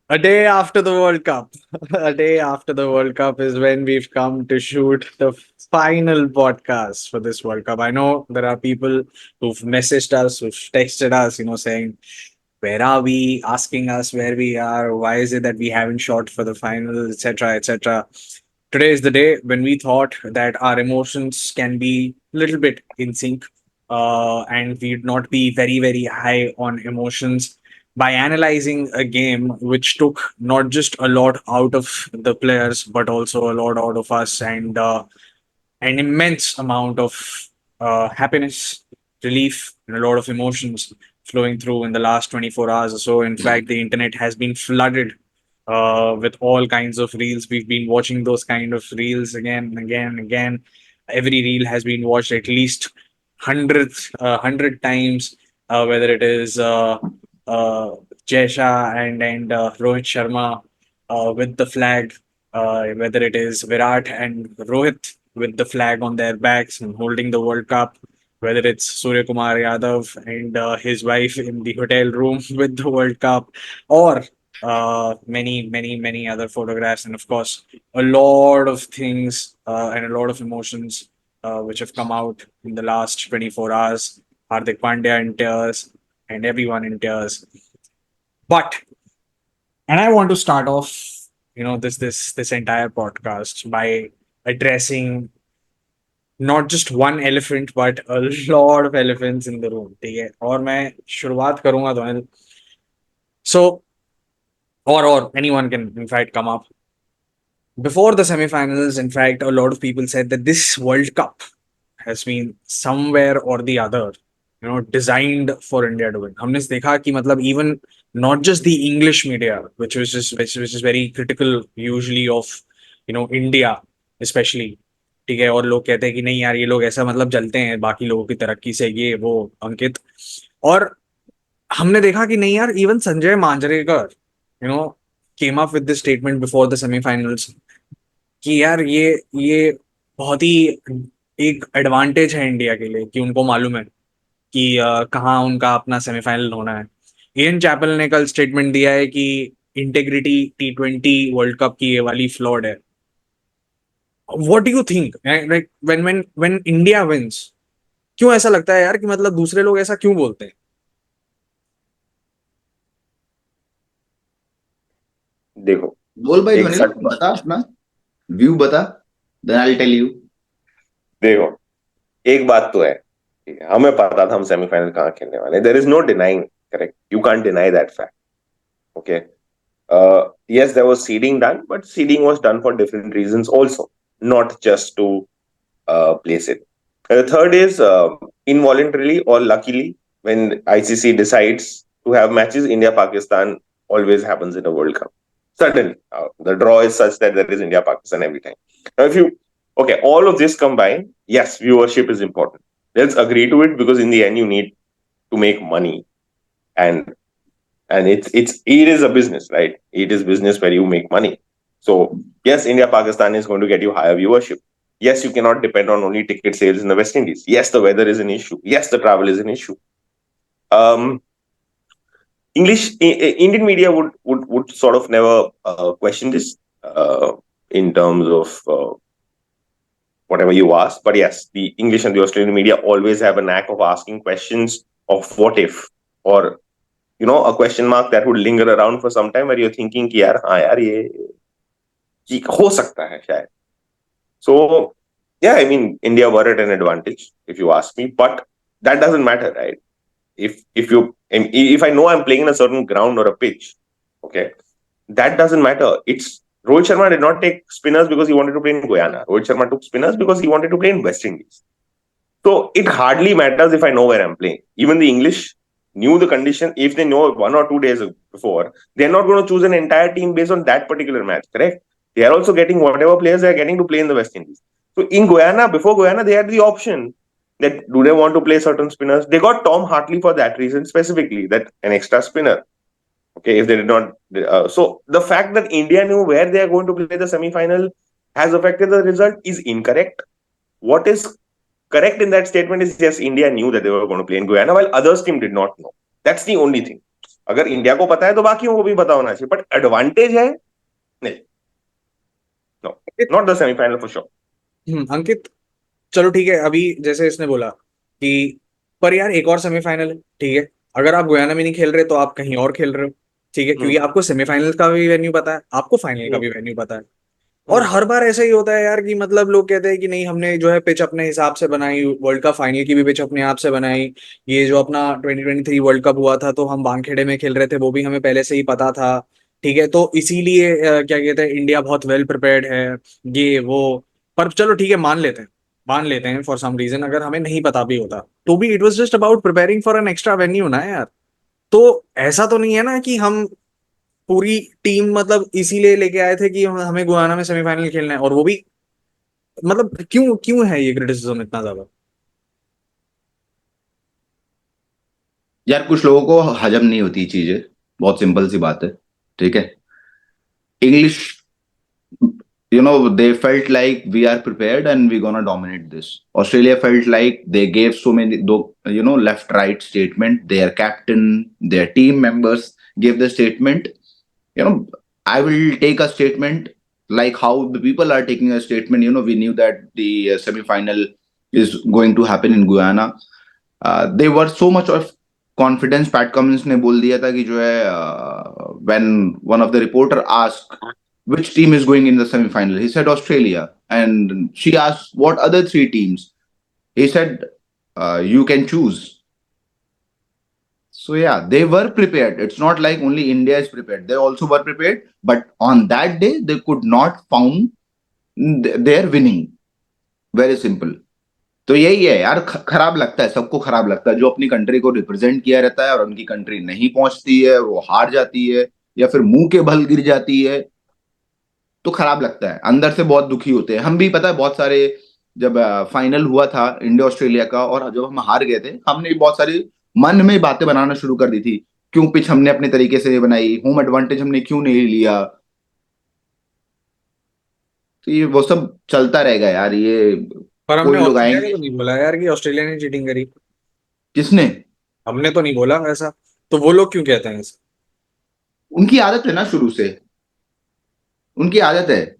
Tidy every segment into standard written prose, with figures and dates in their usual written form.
A day after the World Cup. A day after the World Cup is when we've come to shoot the final podcast for this World Cup. I know there are people who've messaged us, who've texted us, saying, where are we? Asking us where we are. Why is it that we haven't shot for the final, etc., etc. Today is the day when we thought that our emotions can be a little bit in sync, and we'd not be very, very high on emotions by analyzing a game which took not just a lot out of the players, but also a lot out of us, and an immense amount of happiness, relief, and a lot of emotions flowing through in the last 24 hours or so. In fact, the internet has been flooded with all kinds of reels. We've been watching those kind of reels again and again and again. Every reel has been watched at least hundred times, whether it is Jay Shah and Rohit Sharma with the flag, whether it is Virat and Rohit with the flag on their backs and holding the World Cup, whether it's Surya Kumar Yadav and his wife in the hotel room with the World Cup, or many, many, many other photographs, and of course, a lot of things and a lot of emotions which have come out in the last 24 hours. Hardik Pandya in tears and everyone in tears. But, and I want to start off, this entire podcast by addressing not just one elephant but a lot of elephants in the room. ठीक है और मैं शुरुआत करूंगा तो so or anyone can in fact come up before the semifinals. In fact, a lot of people said that this World Cup has been somewhere or the other, designed for India to win. हमने देखा कि मतलब even not just the English media, which is very critical usually of India especially. ठीक है और लोग कहते हैं कि नहीं यार ये लोग ऐसा मतलब जलते हैं बाकी लोगों की तरक्की से ये वो अंकित और हमने देखा कि नहीं यार even Sanjay Manjrekar came up with this statement before the semifinals कि यार ये बहुत ही एक एडवांटेज है इंडिया के लिए कि उनको मालूम है कि कहाँ उनका अपना सेमीफाइनल होना है। इयन चैपल ने कल स्टेटमेंट दिया है कि इंटेग्रिटी T20 वर्ल्ड कप की ये वाली फ्लॉड है। What do you think like when India wins क्यों ऐसा लगता है यार कि मतलब दूसरे लोग ऐसा क्यों बोलते हैं? देखो बोल भाई एक ध्वनि सट बता अपना व्यू बता, देन आई टेल यू। देखो एक बात तो है, ठीक है, हमें पता था हम सेमीफाइनल कहाँ खेलने वाले। There is no denying, correct, you can't deny that fact. Okay, yes, there was seeding done, but seeding was done for different reasons also, not just to place it. And the third is involuntarily or luckily, when ICC decides to have matches, India Pakistan always happens in a World Cup. Suddenly, the draw is such that there is India Pakistan every time. Now, if you okay, all of this combined, yes, viewership is important. Let's agree to it because in the end, you need to make money, and it is a business, right? It is business where you make money. So yes, India Pakistan is going to get you higher viewership. Yes, you cannot depend on only ticket sales in the West Indies. Yes, the weather is an issue. Yes, the travel is an issue. Um, Indian media would sort of never question this in terms of whatever you ask. But yes, the English and the Australian media always have a knack of asking questions of what if, or a question mark that would linger around for some time where you're thinking कि यार हाँ यार ये हो सकता है शायद. So yeah, I mean India were at an advantage if you ask me, but that doesn't matter, right? If I know I'm playing in a certain ground or a pitch, okay, that doesn't matter. It's Rohit Sharma did not take spinners because he wanted to play in Guyana. Rohit Sharma took spinners because he wanted to play in West Indies. So it hardly matters if I know where I'm playing. Even the English knew the condition. If they know 1 or 2 days before, they're not going to choose an entire team based on that particular match, correct? They are also getting whatever players they are getting to play in the West Indies. So in Guyana, before Guyana, they had the option that do they want to play certain spinners. They got Tom Hartley for that reason specifically, that an extra spinner. Okay, if they did not. So the fact that India knew where they are going to play the semi-final has affected the result is incorrect. What is correct in that statement is yes, India knew that they were going to play in Guyana while others team did not know. That's the only thing. अगर India को पता है तो बाकियों को भी पता होना चाहिए, बट एडवांटेज है नहीं, no, not the semifinal for sure. Ankit, चलो ठीक है, अभी जैसे इसने बोला कि पर यार एक और सेमीफाइनल है, ठीक है, अगर आप गुयाना में नहीं खेल रहे तो आप कहीं और खेल रहे हो, ठीक है, क्योंकि आपको सेमीफाइनल का भी वेन्यू पता है, आपको फाइनल का भी वेन्यू पता है। और हर बार ऐसा ही होता है यार कि मतलब लोग कहते हैं कि नहीं हमने जो है पिच अपने हिसाब से बनाई, वर्ल्ड कप फाइनल की भी पिच अपने आप से बनाई, ये जो अपना 2023 वर्ल्ड कप हुआ था तो हम वानखेड़े में खेल रहे थे, वो भी हमें पहले से ही पता था, ठीक है, तो इसीलिए क्या कहते हैं इंडिया बहुत वेल प्रिपेयर्ड है, ये वो। पर चलो ठीक है, मान लेते हैं फॉर सम रीजन अगर हमें नहीं पता भी होता तो भी it was just about preparing for an extra venue ना यार। तो ऐसा तो नहीं है ना कि हम पूरी टीम मतलब इसीलिए लेके आए थे कि हमें गुयाना में सेमीफाइनल खेलना है, और वो भी मतलब क्यों क्यों है ये क्रिटिसिज्म इतना ज्यादा? यार कुछ लोगों को हजम नहीं होती चीजें, बहुत सिंपल सी बात है, ठीक है। English, they felt like we are prepared and we're gonna dominate this. Australia felt like they gave so many, left right statement. Their captain, their team members gave the statement. I will take a statement like how the people are taking a statement. We knew that the semi-final is going to happen in Guyana. They were so much of confidence. Pat Cummins ने बोल दिया था कि जो है when one of the reporter asked which team is going in the semi-final, he said Australia, and she asked what other three teams. He said you can choose. So yeah, they were prepared. It's not like only India is prepared. They also were prepared, but on that day they could not found their winning. Very simple. तो यही है यार, खराब लगता है, सबको खराब लगता है जो अपनी कंट्री को रिप्रेजेंट किया रहता है और उनकी कंट्री नहीं पहुंचती है, वो हार जाती है या फिर मुंह के बल गिर जाती है, तो खराब लगता है, अंदर से बहुत दुखी होते हैं। हम भी पता है बहुत सारे, जब फाइनल हुआ था इंडिया ऑस्ट्रेलिया का और जब हम हार गए थे, हमने भी बहुत सारी मन में बातें बनाना शुरू कर दी थी, क्यों पिच हमने अपने तरीके से बनाई, होम एडवांटेज हमने क्यों नहीं लिया। तो ये वो सब चलता रहेगा यार, ये पर हमने कोई लोग ऑस्ट्रेलिया का आएंगे। तो नहीं बोला यार कि ऑस्ट्रेलिया ने चीटिंग करी। किसने? हमने तो नहीं बोला ऐसा, तो वो लोग क्यों कहते हैं ऐसा? उनकी आदत है ना शुरू से, उनकी आदत है।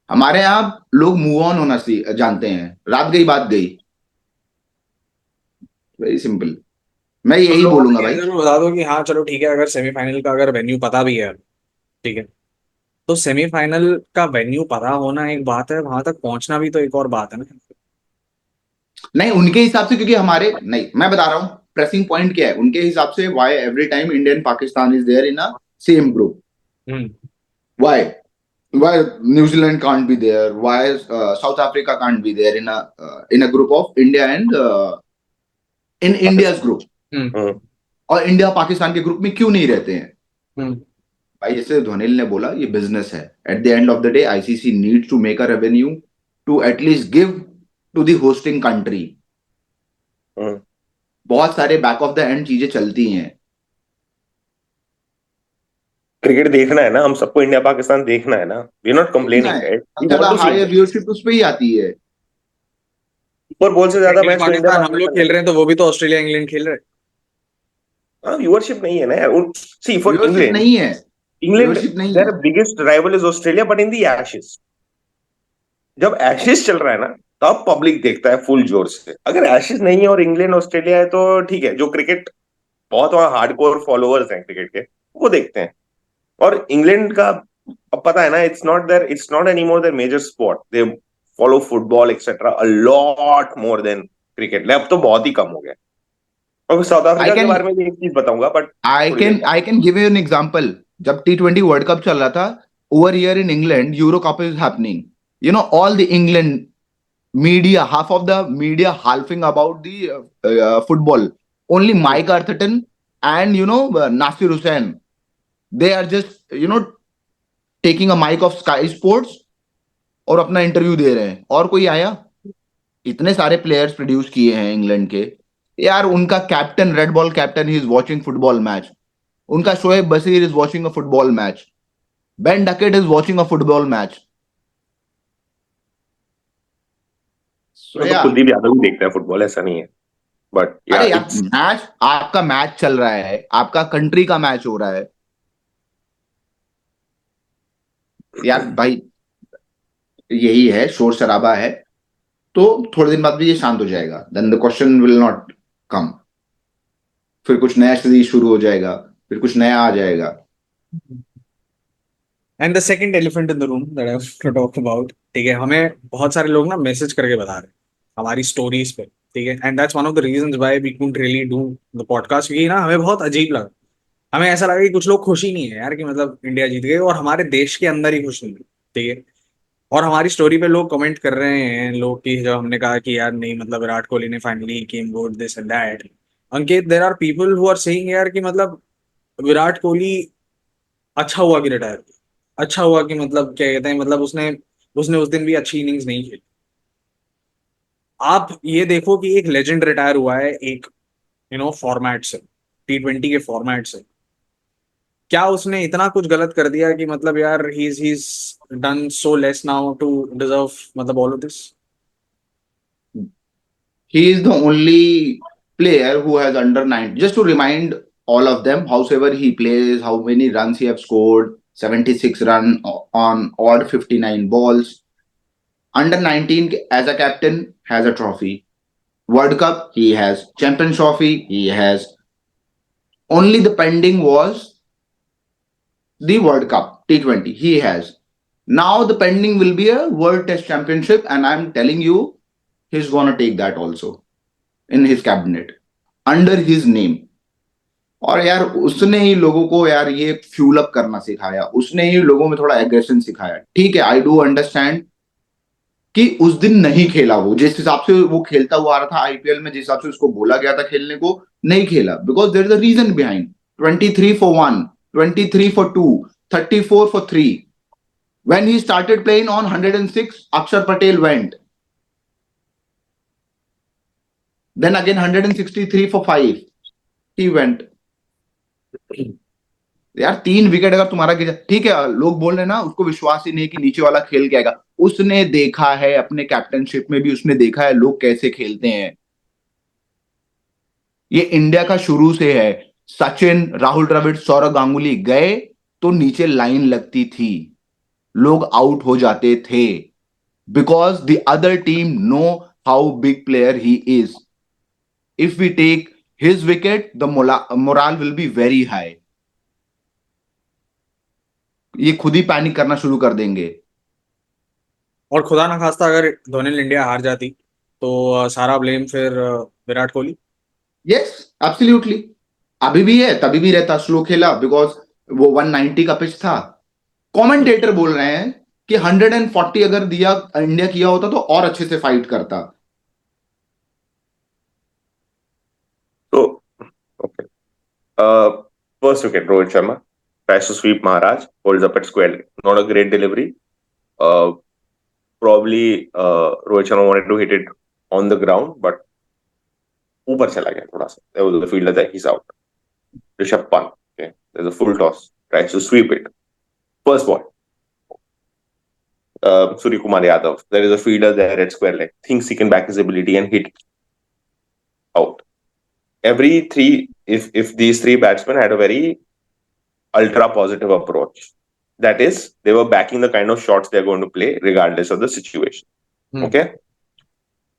हमारे यहाँ लोग मूव ऑन होना जानते हैं, रात गई बात गई, वेरी सिंपल। मैं तो यही लोगों बोलूंगा को ये भाई। जरूर बता दो कि हाँ चलो ठीक है, अगर सेमीफाइनल का अगर वेन्यू पता भी है, ठीक है, तो सेमीफाइनल का वेन्यू पता होना एक बात है, वहां तक पहुंचना भी तो एक और बात है ना। नहीं, उनके हिसाब से, क्योंकि हमारे नहीं, मैं बता रहा हूँ प्रेसिंग पॉइंट क्या है उनके हिसाब से। Why every time India and Pakistan is there in a same group? Hmm. Why why New Zealand can't be there? Why South Africa can't be there in a group of India and in India's group? Hmm. और India Pakistan के group में क्यों नहीं रहते हैं? हम्म। भाई जैसे धोनील ने बोला, ये बिजनेस है। At the end of the day ICC needs to make a revenue to at least give to the hosting country. बहुत सारे बैक ऑफ द एंड चीजें चलती हैं। क्रिकेट देखना है ना, हम सबको इंडिया पाकिस्तान देखना है ना, वी आर नॉट देखना कंप्लेनिंग, है, राइट, वी सबसे वांट ज्यादा to see higher India. Viewership उस पर ही आती है। सुपर बॉल से ज्यादा इंडिया मैच तो इंडिया पाकिस्तान हम लोग पाकिस्तान खेल है। रहे हैं तो वो भी तो ऑस्ट्रेलिया इंग्लैंड खेल रहे हैं। हाँ, व्यूअरशिप नहीं है ना यार, सी फॉर व्यूअरशिप इंग्लैंड, नहीं है, इंग्लैंड व्यूअरशिप नहीं देयर है। Biggest rival is Australia, but in the Ashes, जब एशेज चल रहा है ना तब पब्लिक देखता है फुल जोर से। अगर एशेज नहीं है और इंग्लैंड ऑस्ट्रेलिया है तो ठीक है, जो क्रिकेट बहुत वहां हार्डकोर फॉलोअर्स हैं क्रिकेट के, वो देखते हैं। और इंग्लैंड का अब पता है ना, it's not any more their major sport, they follow football etcetera a lot more than cricket. अब तो बहुत ही कम हो गया। और साउथ आई अफ्रीका के कैन बारे में भी एक चीज बताऊंगा, बट आई थोड़ी देर can I can give you an example. जब T20 वर्ल्ड कप चल रहा था over here in England, euro cup is happening, all the England media, half of the media halfing about the football. Only Mike Arthurton and Nasir Hussain, they are just taking a mic of Sky Sports और अपना interview दे रहे हैं। और कोई आया? इतने सारे players produce किए हैं इंग्लैंड के यार। उनका captain, red ball captain, he is watching football match. उनका Shoaib Bashir is watching a football match. Ben Duckett is watching a football match. So तो या कुलदीप यादव भी देखता है फुटबॉल, ऐसा नहीं है। but अरे yeah, यार, it's मैच आपका मैच चल रहा है, आपका कंट्री का मैच हो रहा है यार भाई, यही है, शोर शराबा है, तो थोड़े दिन बाद भी ये शांत हो जाएगा, then the question will not come, फिर कुछ नया सीरीज शुरू हो जाएगा, फिर कुछ नया आ जाएगा. And the second elephant in the room that I want to talk about, ठीक है, हमें बहुत सारे लोग ना मैसेज करके बता रहे हैं हमारी स्टोरीज पे, ठीक है, and that's one of the reasons why we couldn't really do the podcast, क्योंकि ना हमें बहुत अजीब लगा, हमें ऐसा लगा कि कुछ लोग खुश ही नहीं है यार कि मतलब इंडिया जीत गई और हमारे देश के अंदर ही खुश नहीं है, ठीक है, और हमारी स्टोरी पे लोग कमेंट कर रहे हैं लोग की, जब हमने कहा कि यार नहीं मतलब विराट कोहली ने finally came good this and that, Ankit there are people who are saying यार कि मतलब विराट कोहली अच्छा हुआ कि रिटायर, अच्छा हुआ कि मतलब क्या कहते हैं, मतलब उसने उसने उस दिन भी अच्छी इनिंग्स नहीं खेली। आप ये देखो कि एक लेजेंड रिटायर हुआ है एक फॉर्मेट से, T20 के फॉर्मेट से, क्या उसने इतना कुछ गलत कर दिया कि मतलब यार he is done so less now to deserve मतलब all of this? He is the only player who has under 9. Just to remind all of them, howsoever he plays, how many runs he have scored, 76 run on odd 59 balls. Under 19 as a captain has a trophy. World Cup he has. Champions Trophy he has. Only the pending was the World Cup T20 he has. Now the pending will be a World Test Championship, and I'm telling you, he's gonna take that also in his cabinet under his name. और यार उसने ही लोगों को यार ये fuel up करना सिखाया, उसने ही लोगों में थोड़ा एग्रेशन सिखाया. ठीक है, आई डू अंडरस्टैंड कि उस दिन नहीं खेला, वो जिस हिसाब से वो खेलता हुआ आ रहा था आईपीएल में, जिस हिसाब से उसको बोला गया था खेलने को, नहीं खेला, because there is a reason behind. 23 for 1, 23 for 2, 34 for 3. When he started playing on 106, Akshar Patel went. Then again 163 for 5, he went. यार 3 विकेट अगर तुम्हारा गिरा, ठीक है, लोग बोल रहे हैं ना उसको विश्वास ही नहीं कि नीचे वाला खेल के आएगा. उसने देखा है अपने कैप्टनशिप में भी, उसने देखा है लोग कैसे खेलते हैं. ये इंडिया का शुरू से है. सचिन, राहुल द्रविड़, सौरव गांगुली गए तो नीचे लाइन लगती थी, लोग आउट हो जाते थे, because the other team know how big player he is. If we take his wicket the moral will be very high. ये खुद ही पैनिक करना शुरू कर देंगे. और खुदा ना खास्ता अगर धोनी इंडिया हार जाती तो सारा ब्लेम फिर विराट कोहली। Yes, absolutely. अभी भी है, तभी भी रहता, स्लो खेला, बिकॉज वो 190 का पिच था. कमेंटेटर बोल रहे हैं कि 140 अगर दिया इंडिया किया होता तो और अच्छे से फाइट करता. so okay. First wicket, Rohit Sharma tries to sweep Maharaj, holds up at square leg. Not a great delivery. Probably Rohit Sharma wanted to hit it on the ground, but ऊपर चला गया थोड़ा सा. There was a fielder that he's out. Rishabh Pant. Okay, there's a full toss. Tries to sweep it. First ball. Surya Kumar Yadav. There is a fielder there at square leg. Thinks he can back his ability and hit out. Every three, if these three batsmen had a very ultra positive approach, that is, they were backing the kind of shots they're going to play regardless of the situation. Okay.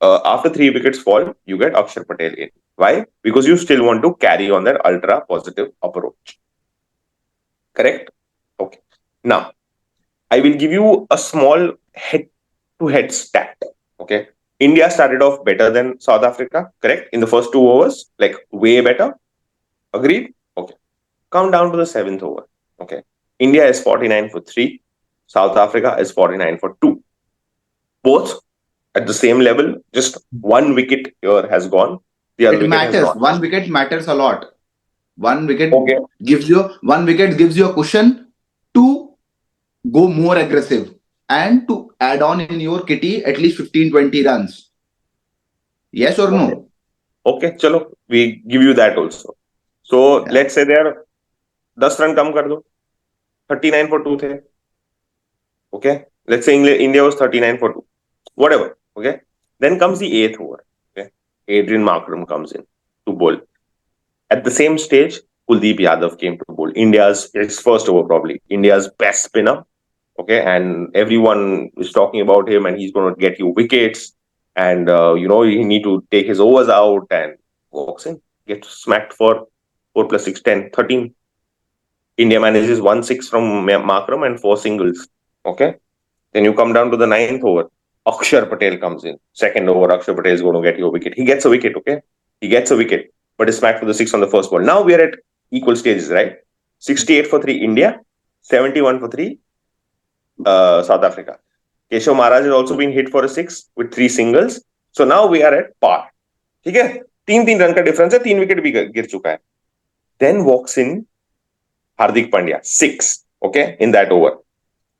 After 3 wickets fall, you get Akshar Patel in. Why? Because you still want to carry on that ultra positive approach. Correct? Okay. Now, I will give you a small head-to-head stat. Okay. India started off better than South Africa, correct? In the first 2 overs, like way better. Agreed? Okay. Come down to the 7th over. Okay. India is 49 for 3. South Africa is 49 for 2. Both at the same level. Just 1 wicket here has gone. The other It wicket has matters. gone. 1 wicket matters a lot. 1 wicket Okay. gives you a cushion to go more aggressive and to add on in your kitty at least 15-20 runs. Yes or no? Okay, chalo, we give you that also. So Yeah. let's say they are 10 run कम कर दो, 39 for 2 थे. Okay, let's say India was 39 for 2, whatever. Okay, then comes the 8th over. Okay, Adrian Markram comes in to bowl. At the same stage, Kuldeep Yadav came to bowl. His first over probably, India's best spinner. Okay, and everyone is talking about him, and he's going to get you wickets, and you need to take his overs out, and walks in, gets smacked for 4 plus 6, 10, 13. India manages 1 6 from Markram and 4 singles. Okay, then you come down to the 9th over. Akshar Patel comes in. Second over, Akshar Patel is going to get you a wicket. He gets a wicket, okay? He gets a wicket, but is smacked for the 6 on the first ball. Now we are at equal stages, right? 68 for 3 India, 71 for 3 South Africa. Keshav Maharaj has also been hit for a 6 with 3 singles. So now we are at par. ठीक है, 3-3 run का difference है, 3 wicket भी गिर चुका है. Then walks in Hardik Pandya, 6, okay, in that over.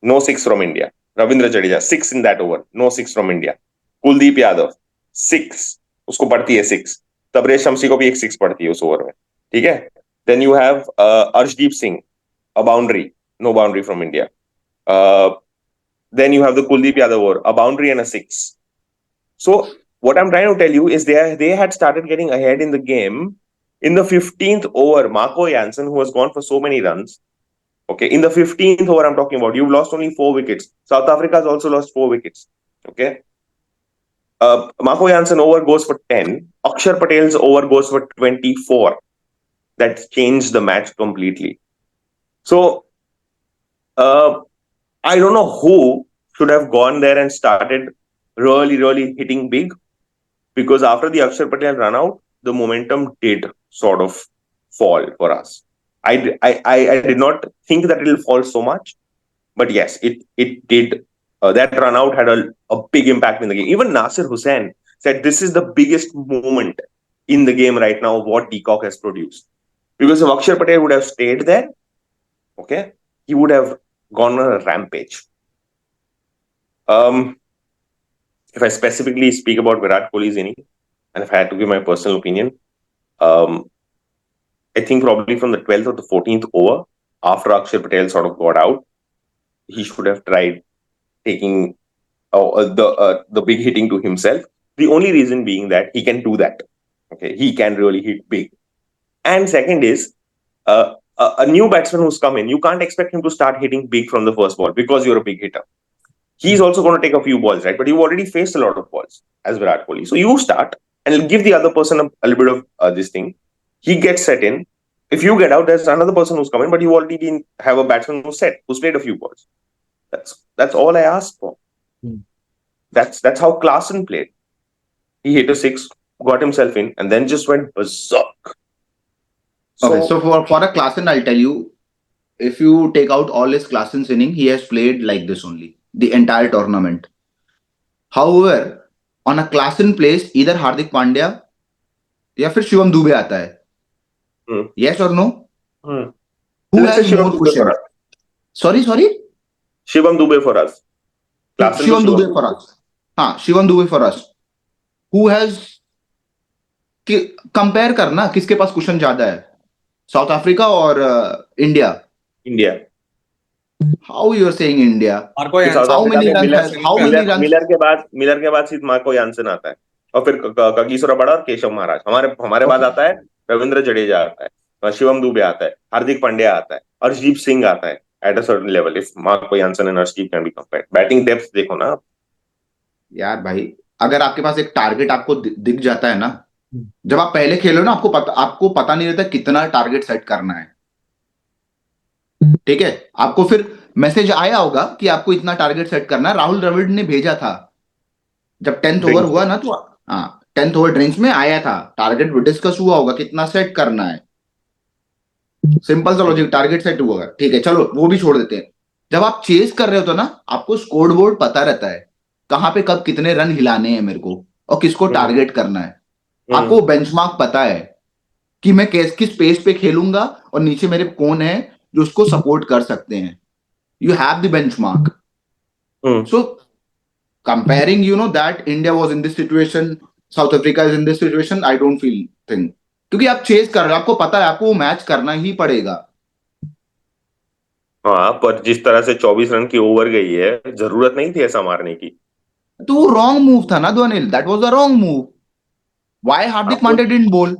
No 6 from India. Ravindra Jadeja, 6 in that over. No 6 from India. Kuldeep Yadav, 6. उसको पड़ती है 6. तबरेज शम्सी को भी एक 6 पड़ती है उस ओवर में. ठीक है. Then you have Arshdeep Singh, a boundary. No boundary from India. Then you have the Kuldeep Yadav over, a boundary and a 6. So what I'm trying to tell you is they had started getting ahead in the game. In the 15th over, Marco Jansen, who has gone for so many runs, okay, in the 15th over I'm talking about, you've lost only 4 wickets. South Africa has also lost 4 wickets. Okay. Marco Jansen over goes for 10. Akshar Patel's over goes for 24. That changed the match completely. So, I don't know who should have gone there and started really hitting big, because after the Akshar Patel run out, the momentum did sort of fall for us. I did not think that it will fall so much, but yes, it did. That run out had a big impact in the game. Even Nasir Hussain said this is the biggest moment in the game right now of what Deacock has produced. Because if Akshar Patel would have stayed there, okay, he would have gone on a rampage. If I specifically speak about Virat Kohli's innings, and if I had to give my personal opinion, I think probably from the 12th or the 14th over, after Akshar Patel sort of got out, he should have tried taking the big hitting to himself. The only reason being that he can do that. Okay, he can really hit big. And second is, a new batsman who's come in, you can't expect him to start hitting big from the first ball because you're a big hitter. He's also going to take a few balls, right? But you've already faced a lot of balls as Virat Kohli. So you start and give the other person a little bit of this thing. He gets set in. If you get out, there's another person who's coming, but you already have a batsman who's played a few balls. That's all I asked for. That's how Klaasen played. He hit a 6, got himself in, and then just went berserk. Okay, so for a Klaasen, I'll tell you, if you take out all his Klaasen's inning, he has played like this only the entire tournament. However, on a Klaasen place, either Hardik Pandya या फिर शिवम दुबे आता है. Yes or no? Who has more cushion? Sorry. Shivam Dube for us. Shivam Dube for us. Shivam Dube for us. Who has compare करना किसके पास question ज्यादा है, South Africa और India. How you are saying India? How many runs? Miller के बाद सिर्फ Marco Jansen आता है, और फिर कगिसो रबाडा और केशव महाराज. हमारे बाद आता है रविंद्र जडेजा, आता है शिवम दुबे, आता है हार्दिक पांड्या, आता है अर्शदीप सिंह, आता है at a certain level. If Marco Jansen and Arshdeep can be compared, batting depth देखो ना यार भाई. अगर आपके पास एक टारगेट आपको दिख जाता है ना, जब आप पहले खेलो ना, आपको पता नहीं रहता कितना टारगेट सेट करना है. ठीक है, आपको फिर मैसेज आया होगा कि आपको इतना टारगेट सेट करना है. राहुल द्रविड़ ने भेजा था जब 10th ओवर हुआ ना, तो 10th ओवर ड्रिंक्स में आया था, टारगेट डिस्कस हुआ होगा कितना सेट करना है. सिंपल सा लॉजिक, टारगेट सेट हुआ. ठीक है, चलो वो भी छोड़ देते हैं. जब आप चेस कर रहे हो तो ना, आपको स्कोर बोर्ड पता रहता है कहां पे कब कितने रन हिलाने हैं मेरे को, और किसको टारगेट करना है. आपको बेंचमार्क पता है कि मैं किस पेस पे खेलूंगा और नीचे मेरे कौन है जो उसको सपोर्ट कर सकते हैं. You have the benchmark. So comparing that India was in this situation, south Africa is in this situation, I don't feel thing. क्योंकि आप चेस कर रहे हो, आपको पता है आपको वो मैच करना ही पड़ेगा. पर जिस तरह से 24 रन की ओवर गई है, जरूरत नहीं थी ऐसा मारने की. तो वो रॉन्ग मूव था ना Anil, that was the wrong move. Why Hardik आपको Pandya didn't bowl?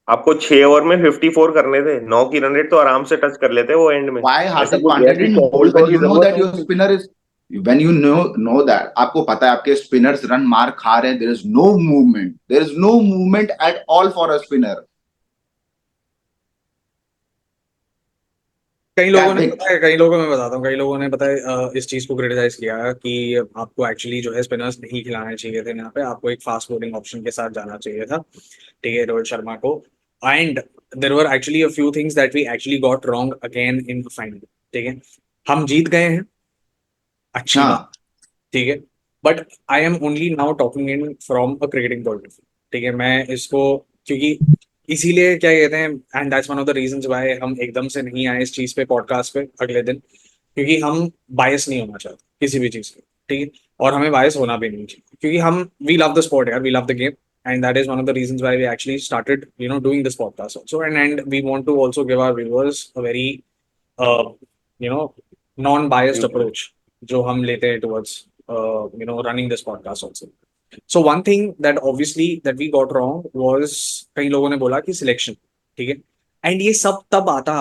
आपको 6 ओवर में 54 करने थे, 9 की रन रेट तो आराम से टच कर लेते वो एंड में। Why ऐसा Hardik कुछ Pandya ऐसी didn't 100 bowl when ओवर की you know जरूरत that नहीं your थी। spinner is when you know that आपको पता है आपके spinners run मार खा रहे हैं, there is no movement, there is no movement at all for a spinner. कई क्या लोगों ने देख पता है, कई लोगों में बताता हूँ, कई लोगों ने पता है इस चीज को क्रिटिसाइज किया है कि आपको एक्चुअली जो है स्पिनर्स नहीं खिलाने चाहिए थे यहाँ पे, आपको एक फास्ट बॉलिंग ऑप्शन के साथ जाना चाहिए था, ठीक है, रोहित शर्मा को। And there were actually a few things that we actually got wrong again in the final, ठीक है। हम जीत गए हैं, अच्छी बात, हाँ ठीक है, but I am only now talking in from a cricketing point of view, ठीक है। मैं इसको क्योंकि इसीलिए क्या कहते हैं, and that's one of the reasons why हम एकदम से नहीं आए इस चीज पे, पॉडकास्ट पे अगले दिन, क्योंकि हम बायस नहीं होना चाहते किसी भी चीज के, ठीक है, और हमें बायस होना भी नहीं चाहिए, क्योंकि हम वी लव द स्पोर्ट यार, we love the game, and that is one of the reasons why we actually started doing this podcast also, and we want to also give our viewers a very non biased approach जो हम लेते हैं towards running this podcast also. So one thing that obviously that we got wrong was, कई लोगों ने बोला कि selection, ठीक है, एंड ये सब तब आता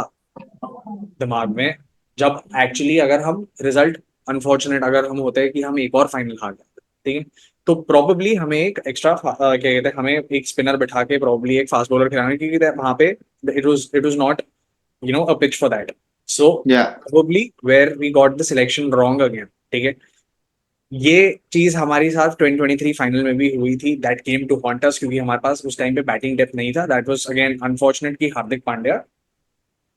दिमाग में जब एक्चुअली अगर हम रिजल्ट अनफॉर्चुनेट अगर हम होते हैं कि हम एक और फाइनल हार गए, ठीक है, तो प्रोबेबली हमें एक एक्स्ट्रा क्या कहते हैं, हमें एक स्पिनर बिठा के प्रोबेबली एक फास्ट बॉलर खिलाना, क्योंकि वहां पे it was not a pitch for that. So yeah probably where we got the selection wrong again, ठीक है। ये चीज हमारी साथ 2023 फाइनल में भी हुई थी, दैट केम टू हॉन्ट अस, क्योंकि हमारे पास उस टाइम पे बैटिंग डेप्थ नहीं था, दैट वाज अगेन अनफॉर्चुनेट कि हार्दिक पांड्या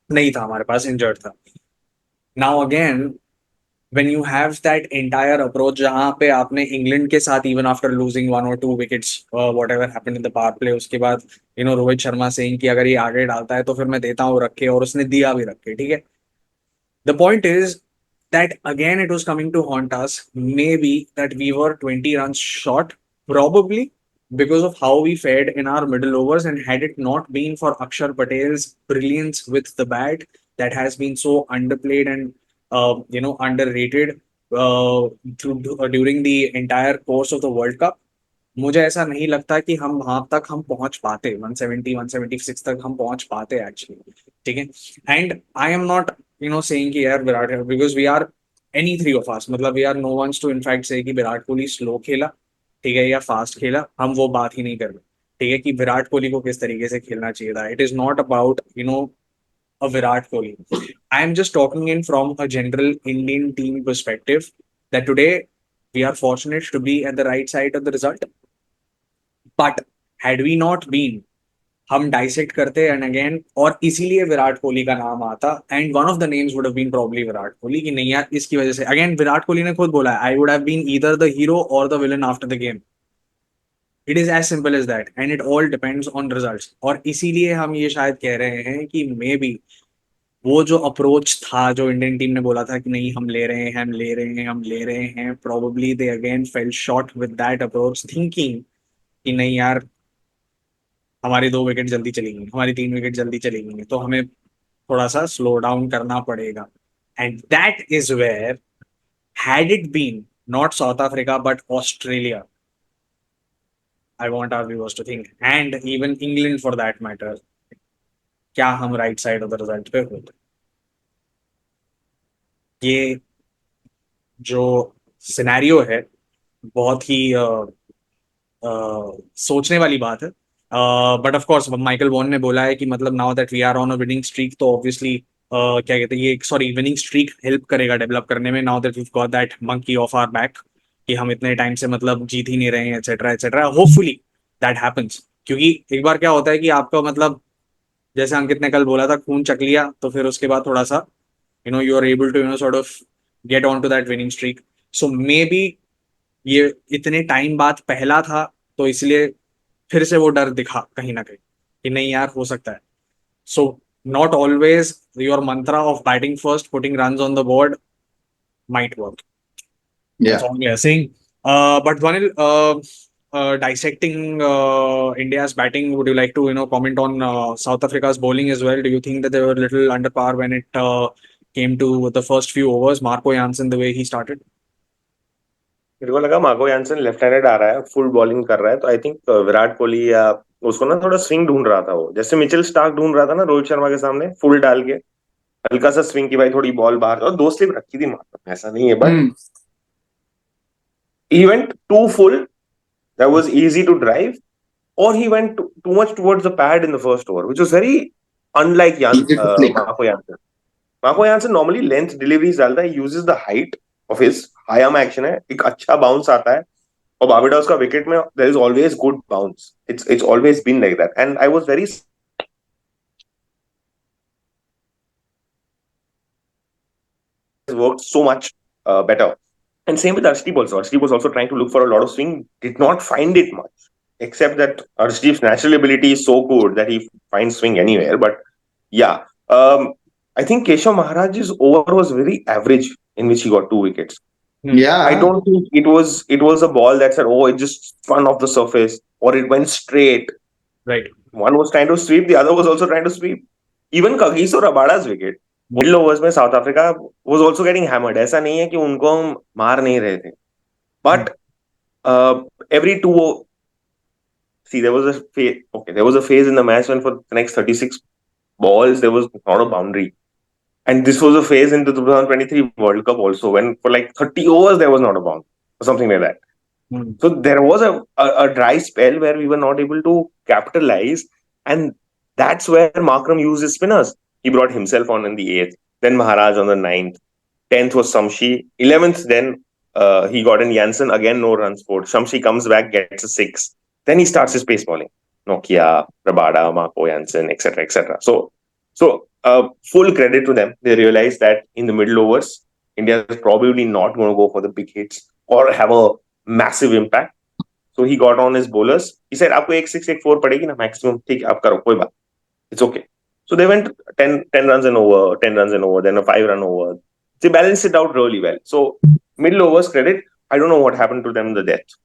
नहीं था हमारे पास, इंजर्ड था। Now again when you have that entire approach, जहां पे आपने इंग्लैंड के साथ even after losing 1 or 2 wickets whatever happened in the power play, उसके बाद रोहित शर्मा सेइंग कि अगर ये आगे डालता है तो फिर मैं देता हूँ रख के, और उसने दिया भी रख के, ठीक है। The point is that again it was coming to haunt us. Maybe that we were 20 runs short, probably because of how we fared in our middle overs. And had it not been for Akshar Patel's brilliance with the bat, that has been so underplayed and underrated during the entire course of the World Cup, मुझे ऐसा नहीं लगता कि हम वहां तक हम पहुंच पाते, 170 176 तक हम पहुंच पाते एक्चुअली, ठीक है। And I am not saying कि यार विराट है, because we are any three of us, मतलब we are no ones to in fact say कि विराट कोहली स्लो खेला, ठीक है, या फास्ट खेला, हम वो बात ही नहीं कर रहे, ठीक है, कि विराट कोहली को किस तरीके से खेलना चाहिए था। It is not about a Virat Kohli. I am just talking in from a general Indian team perspective that today we are fortunate to be at the right side of the result. But had we not been, हम dissect करते and again, और इसीलिए विराट कोहली का नाम आता, and one of the names would have been probably Virat Kohli, कि नहीं यार इसकी वजह से, अगेन विराट कोहली ने खुद बोला है, I would have been either the hero और the villain after the game. It is as simple as that, and it all depends on results. और इसीलिए हम ये शायद कह रहे हैं कि मे बी वो जो अप्रोच था, जो इंडियन टीम ने बोला था कि नहीं हम ले रहे हैं, हम ले रहे हैं, हम ले रहे हैं, probably they again fail short with that approach, thinking कि नहीं यार हमारी 2 विकेट जल्दी चली गई, हमारी 3 विकेट जल्दी चली गई, तो हमें थोड़ा सा स्लो डाउन करना पड़ेगा। And that is where, had it been not South Africa but Australia, I want our viewers to think, and even England for that matter, क्या हम right side of the result पे होते? ये जो scenario है बहुत ही सोचने वाली बात है, but of course Michael Vaughan ने बोला है कि मतलब now that we are on a winning streak, तो ऑब्वियसली क्या कहते हैं, ये सॉरी विनिंग स्ट्रीक हेल्प करेगा डेवलप करने में, now that we got that monkey off our back, कि हम इतने टाइम से मतलब जीत ही नहीं रहे हैं, etcetera etcetera, hopefully that happens. क्योंकि एक बार क्या होता है कि आपका मतलब, जैसे अंकित ने कल बोला था, खून चक लिया तो फिर उसके बाद थोड़ा सा you are able to sort of get on to that winning streak. So maybe ये इतने टाइम बाद पहला था, तो इसलिए फिर से वो डर दिखा कहीं ना कहीं कि नहीं यार हो सकता है। So not always your Mantra of batting first, putting runs on the board might work. That's yeah all we are saying. But Vanil, dissecting India's batting, would you like to comment on South Africa's bowling as well? Do you think that they were a little under par when it came to the first few overs? Marco Jansen, the way he started. मेरे को लगा Marco Jansen left handed आ रहा है, full bowling कर रहा है, तो I think Virat Kohli या उसको ना थोड़ा स्विंग ढूंढ रहा था वो, जैसे मिचेल स्टार्क ढूंढ रहा था ना रोहित शर्मा के सामने, फुल डाल के हल्का सा स्विंग की भाई, थोड़ी बॉल बाहर, और दो स्लिप रखी थी मात्र, ऐसा नहीं है, but Hmm. he went too full. That was easy to drive, or he went too much towards the pad in the first over, which was very unlike Easy to flick. Marco Jansen. Marco Jansen normally length deliveries डालता है, he uses the height of his high arm action है, एक अच्छा bounce आता है, और Barbados का wicket में there is always good bounce. It's always been like that, and I was very worked so much better. And same with Arshdeep also. Arshdeep was also trying to look for a lot of swing, did not find it much. Except that Arshdeep's natural ability is so good that he finds swing anywhere. But yeah, I think Keshav Maharaj's over was very average, in which he got 2 wickets. I Yeah. don't think it was a ball that said, oh, it just spun off the surface, or it went straight. Right. One was trying to sweep, the other was also trying to sweep. Even Kagiso Rabada's wicket, middle overs में South Africa was also getting hammered, ऐसा नहीं है कि उनको हम मार नहीं रहे थे, but every two, see, there was a phase, okay, there was a phase in the match when for the next 36 balls there was not a boundary, and this was a phase in the 2023 World Cup also when for like 30 overs there was not a boundary or something like that. So there was a dry spell where we were not able to capitalize, and that's where Markram used his spinners. He brought himself on in the 8th, then Maharaj on the 9th, 10th was Shamshi, 11th then he got in Jansen, again no run scored. Shamshi comes back, gets a 6. Then he starts his pace bowling. Nokia, Rabada, Marco Jansen, etc., etc. So full credit to them. They realized that in the middle overs, India is probably not going to go for the big hits or have a massive impact. So he got on his bowlers. He said, "आपको एक 6 एक 4 पड़ेगी ना maximum, ठीक है आप करो कोई बात, it's okay." So they went 10 runs and over, 10 runs and over, then a 5 run over. They balanced it out really well. So middle overs credit. I don't know what happened to them in the death.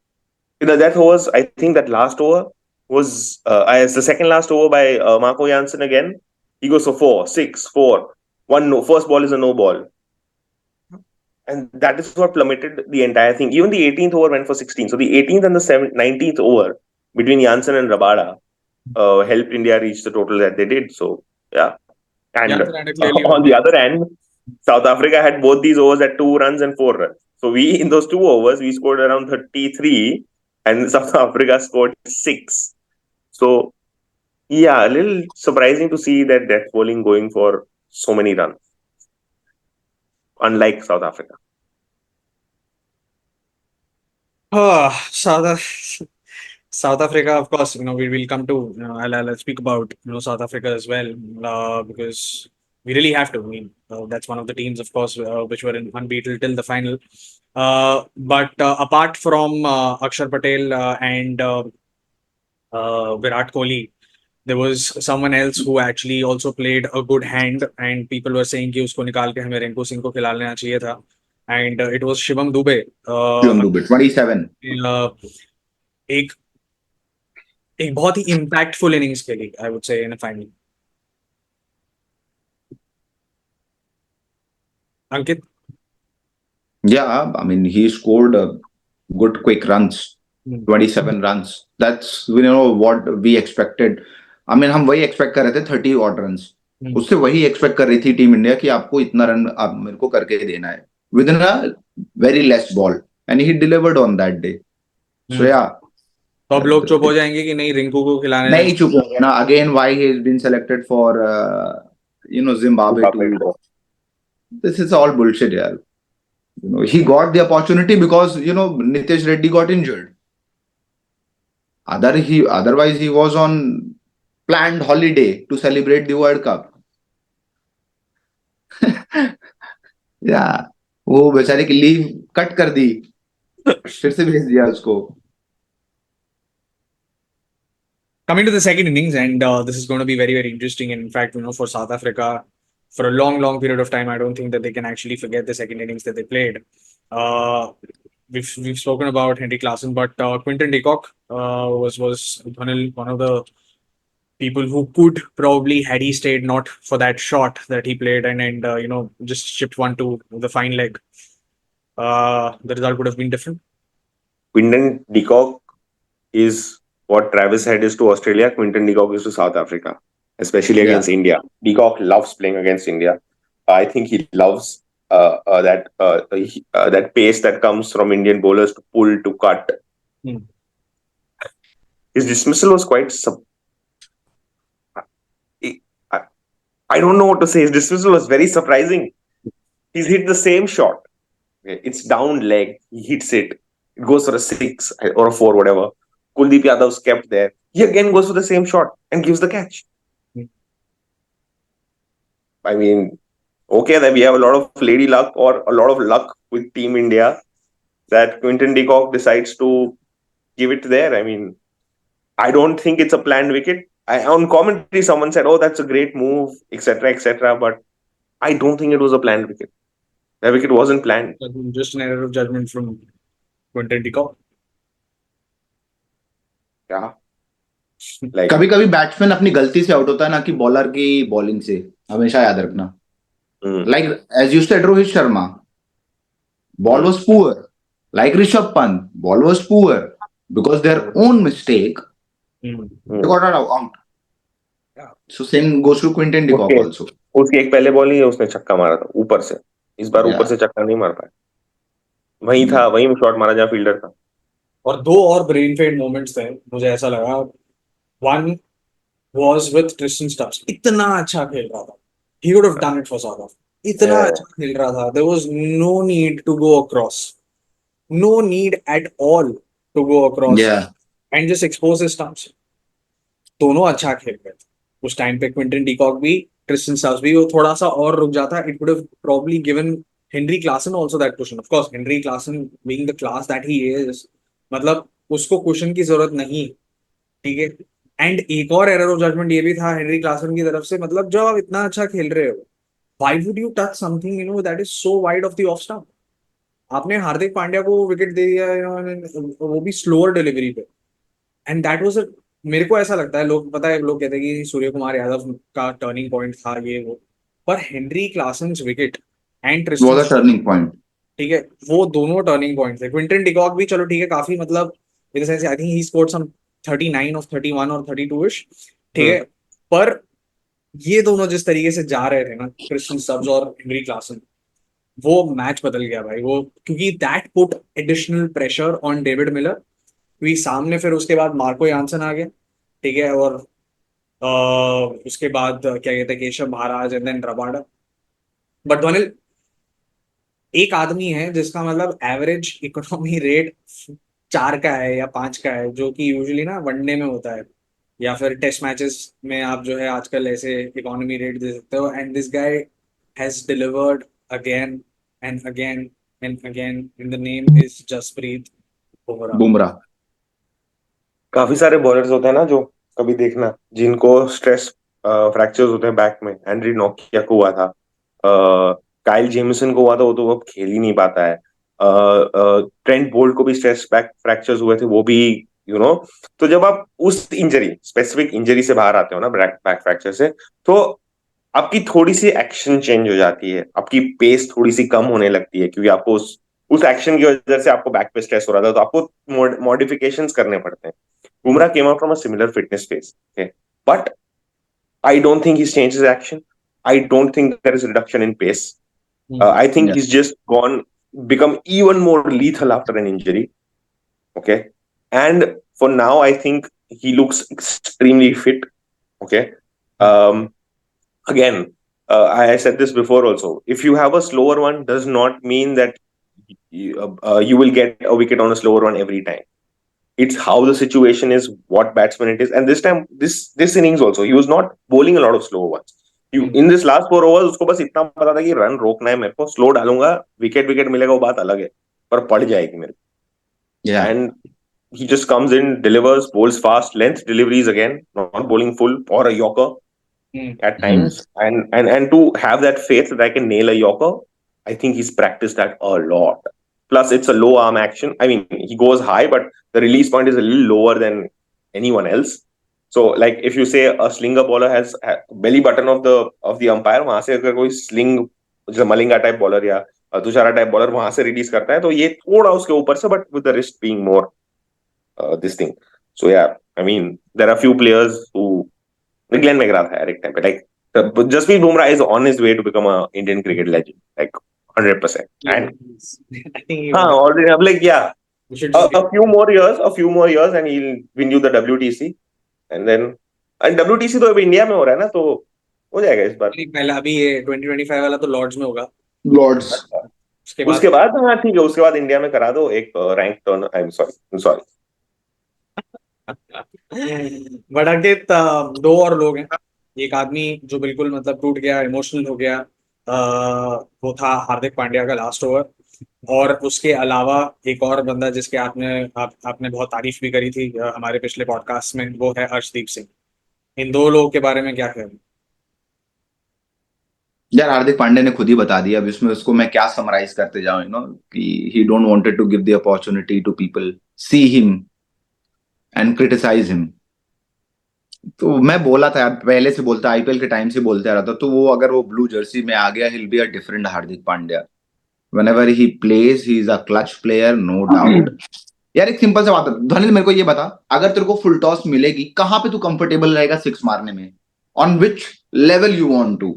In the death overs, I think that last over was as the second last over by Marco Jansen again. He goes for 4, 6, 4. One no, first ball is a no ball. And that is what plummeted the entire thing. Even the 18th over went for 16. So the 18th and the 19th over between Jansen and Rabada helped India reach the total that they did. So, yeah. And Jansen had a clearly on the other end, South Africa had both these overs at 2 runs and 4 runs. So we, in those 2 overs, we scored around 33 and South Africa scored 6. So, yeah, a little surprising to see that death bowling going for so many runs, unlike South Africa. South Africa, of course, we will come to, I'll speak about, South Africa as well, because we really have to. I mean, that's one of the teams, of course, which were unbeaten till the final. But apart from Akshar Patel and Virat Kohli, there was someone else who actually also played a good hand, and people were saying कि उसको निकाल के हमें रिंकू सिंह को खिला लेना चाहिए था, and it was Shivam Dube. Shivam Dube, 27. एक एक बहुत ही impactful innings खेली, I would say, in a final. Ankit? Yeah, I mean, he scored good quick runs, 27 runs. That's, what we expected. I mean, हम वही expect कर रहे थे, 30 odd runs. उससे वही expect कर रही थी टीम इंडिया कि आपको इतना रन आप मेरे को करके देना है within a very less ball, and he delivered on that day. So yeah. तो अब लोग चुप हो जाएंगे कि नहीं रिंकू को खिलाने नहीं चुप होंगे ना. Again, why he has been selected for Zimbabwe too. This is all bullshit, yaar. He got the opportunity because Nitesh Reddy got injured. Otherwise he was on planned holiday to celebrate the World Cup. Yeah, वो बेचारे की leave cut कर दी, फिर से भेज दिया उसको. Coming to the second innings, and this is going to be very, very interesting. And in fact, for South Africa, for a long, long period of time, I don't think that they can actually forget the second innings that they played. We've spoken about Henry Klaasen, but Quinton de Kock was one of the people who could probably, had he stayed not for that shot that he played and just chipped one to the fine leg, the result would have been different. Quinton de Kock is what Travis Head is to Australia, Quinton de Kock is to South Africa, especially Yeah. against India. De Kock loves playing against India. I think he loves that pace that comes from Indian bowlers to pull, to cut. Hmm. His dismissal was quite. I don't know what to say. His dismissal was very surprising. He's hit the same shot. Okay, it's down leg. He hits it. It goes for a 6 or a 4, whatever. Kuldeep Yadav's kept there. He again goes for the same shot and gives the catch. Hmm. I mean, okay, that we have a lot of lady luck or a lot of luck with Team India that Quinton de Kock decides to give it there. I mean, I don't think it's a planned wicket. On commentary, someone said, "Oh, that's a great move," etc., etc. But I don't think it was a planned wicket. That wicket wasn't planned. Just an error of judgment from Quinton de Kock. Yeah. Like, कभी कभी batsman अपनी गलती से out होता है ना कि bowler की बॉलिंग से, हमेशा याद रखना. Like as you said, Rohit Sharma, ball was poor. Like Rishabh Pant, ball was poor because their own mistake. They got out. Yeah. So same goes to Quinton de Kock Okay. also. उसकी एक पहले ball ही उसने छक्का मारा था ऊपर से. इस बार ऊपर से छक्का नहीं मार पाया. वहीं था, वहीं में शॉट मारा जहाँ फील्डर था. और दो और ब्रेन फेड मोमेंट्स थे, मुझे ऐसा लगा. One was with Tristan Stubbs. इतना अच्छा खेल रहा था. He would have done it for South Africa. इतना अच्छा खेल रहा था. There was no need to go across. No need at all to go across. Yeah. And just expose his stumps. दोनों अच्छा खेल रहे थे. उस टाइम पे क्विंटन डी कॉक भी, ट्रिस्टन स्टब्स भी, वो थोड़ा सा और रुक जाता. It would have probably given Henry Klaasen also that cushion. Of course, Henry Klaasen being the class that he is, मतलब उसको कुशन की जरूरत नहीं. ठीक है. एंड एक और एरर ऑफ जजमेंट ये भी था हेनरी क्लासन की तरफ से. मतलब जब आप इतना अच्छा खेल रहे हो, why would you touch something that is so wide of the off stump. आपने हार्दिक पांड्या को विकेट दे दिया, वो भी स्लोअर डिलीवरी पे. एंड दैट वाज मेरे को ऐसा लगता है, लोग पता है, लोग कहते हैं कि सूर्य कुमार यादव का टर्निंग पॉइंट था ये वो, पर Henry Klaasen wicket and Was a turning point. ठीक है, वो दोनों टर्निंग पॉइंट थे. क्विंटन डी कॉक भी चलो ठीक है, काफी मतलब in the sense I think he scored some 39 और 31 और 32 इश. ठीक है, पर ये दोनों जिस तरीके से जा रहे थे ना, क्रिस्टन स्टब्स और हेनरी क्लासन, वो मैच बदल गया भाई. वो क्योंकि that put additional pressure on David Miller. क्योंकि सामने फिर उसके बाद मार्को यानसन आ गया. ठीक है, और उसके बाद क्या कहते हैं, Keshav Maharaj and then Rabada. But धोनिल एक आदमी है जिसका मतलब एवरेज इकोनॉमी रेट 4 का है या 5 का है, जो कि यूजुअली ना वनडे में होता है या फिर टेस्ट मैचेस में आप जो है आजकल ऐसे इकोनॉमी रेट दे सकते हो. And this guy has delivered again and again and again. In the name is Jasprit Bumrah. काफी सारे बॉलर्स होते हैं ना, जो कभी देखना जिनको स्ट्रेस फ्रैक्चर्स होते हैं बैक में. एंड्री नोकिया को हुआ था, काइल जेमिसन को हुआ था, वो तो अब खेल ही नहीं पाता है. ट्रेंट बोल्ट को भी स्ट्रेस बैक फ्रैक्चर्स हुए थे, वो भी तो जब आप उस इंजरी, स्पेसिफिक इंजरी से बाहर आते हो ना, बैक फ्रैक्चर से, तो आपकी थोड़ी सी एक्शन चेंज हो जाती है, आपकी पेस थोड़ी सी कम होने लगती है, क्योंकि आपको उस एक्शन की वजह से आपको बैक पे स्ट्रेस हो रहा था, तो आपको मॉडिफिकेशंस करने पड़ते हैं. Bumrah came out from a similar fitness phase, okay, but I don't think he's changed his action. I don't think there is a reduction in pace. I think he's just become even more lethal after an injury. Okay, and for now, I think he looks extremely fit. Okay, again, I said this before also. If you have a slower one, does not mean that you will get a wicket on a slower one every time. It's how the situation is, what batsman it is. And this time, this innings also, he was not bowling a lot of slow ones. In this last 4 overs, उसको बस इतना पता था कि run रोकना है मेरे को, स्लो डालूंगा, विकेट मिलेगा, वो बात अलग है, पर पड़ जाएगी मेरे को. Yeah. And he just comes in, delivers, bowls fast, length deliveries again, not bowling full or a yorker at times. And to have that faith that I can nail a yorker, I think he's practiced that a lot. Plus, it's a low arm action. I mean, he goes high, but the release point is a little lower than anyone else. So, like if you say a slinger bowler has belly button of the umpire, वहां से अगर कोई sling, जैसे Malinga type bowler या Thushara type bowler वहां से release करता है, तो ये थोड़ा उसके ऊपर से, but with the wrist being more this thing. So yeah, I mean, there are few players who, Glenn McGrath है एक time पे, like Jasprit Bumrah is on his way to become a Indian cricket legend, like 100%. And I think he हाँ, will. already I'm like, yeah, We should just a few more years and he'll win you the WTC, and then and WTC तो अभी India में हो रहा है ना, तो हो जाएगा इस बार. पहला अभी ये 2025 वाला तो लॉर्ड्स में होगा. लॉर्ड्स उसके बाद उसके बाद हाँ ठीक है, उसके बाद इंडिया में करा दो एक rank turn. I am sorry. But Ankit, दो और लोग हैं. एक आदमी जो बिल्कुल मतलब टूट गया, इमोशनल हो गया, वो था हार्दिक पांड्या का लास्ट ओवर. और उसके अलावा एक और बंदा जिसके आपने बहुत तारीफ भी करी थी हमारे पिछले पॉडकास्ट में, वो है अर्शदीप सिंह. इन दो लोगों के बारे में क्या कहें? यार हार्दिक पांड्या ने खुद ही बता दिया. अब इसमें उसको मैं क्या समराइज करते जाऊं, कि he don't wanted to give the opportunity to people see him and criticise him. तो मैं बोला था यार, पहले से बोलता, आईपीएल के टाइम से बोलते आ रहा था. तो वो अगर वो ब्लू जर्सी में आ गया, हिल be a different Hardik Pandya. whenever he plays he is a clutch player, no doubt. यार एक सिंपल सा बात है ध्वनिल, मेरे को ये बता, अगर तेरे को फुल टॉस मिलेगी, कहां पे तू कंफर्टेबल रहेगा सिक्स मारने में? On which level you want to,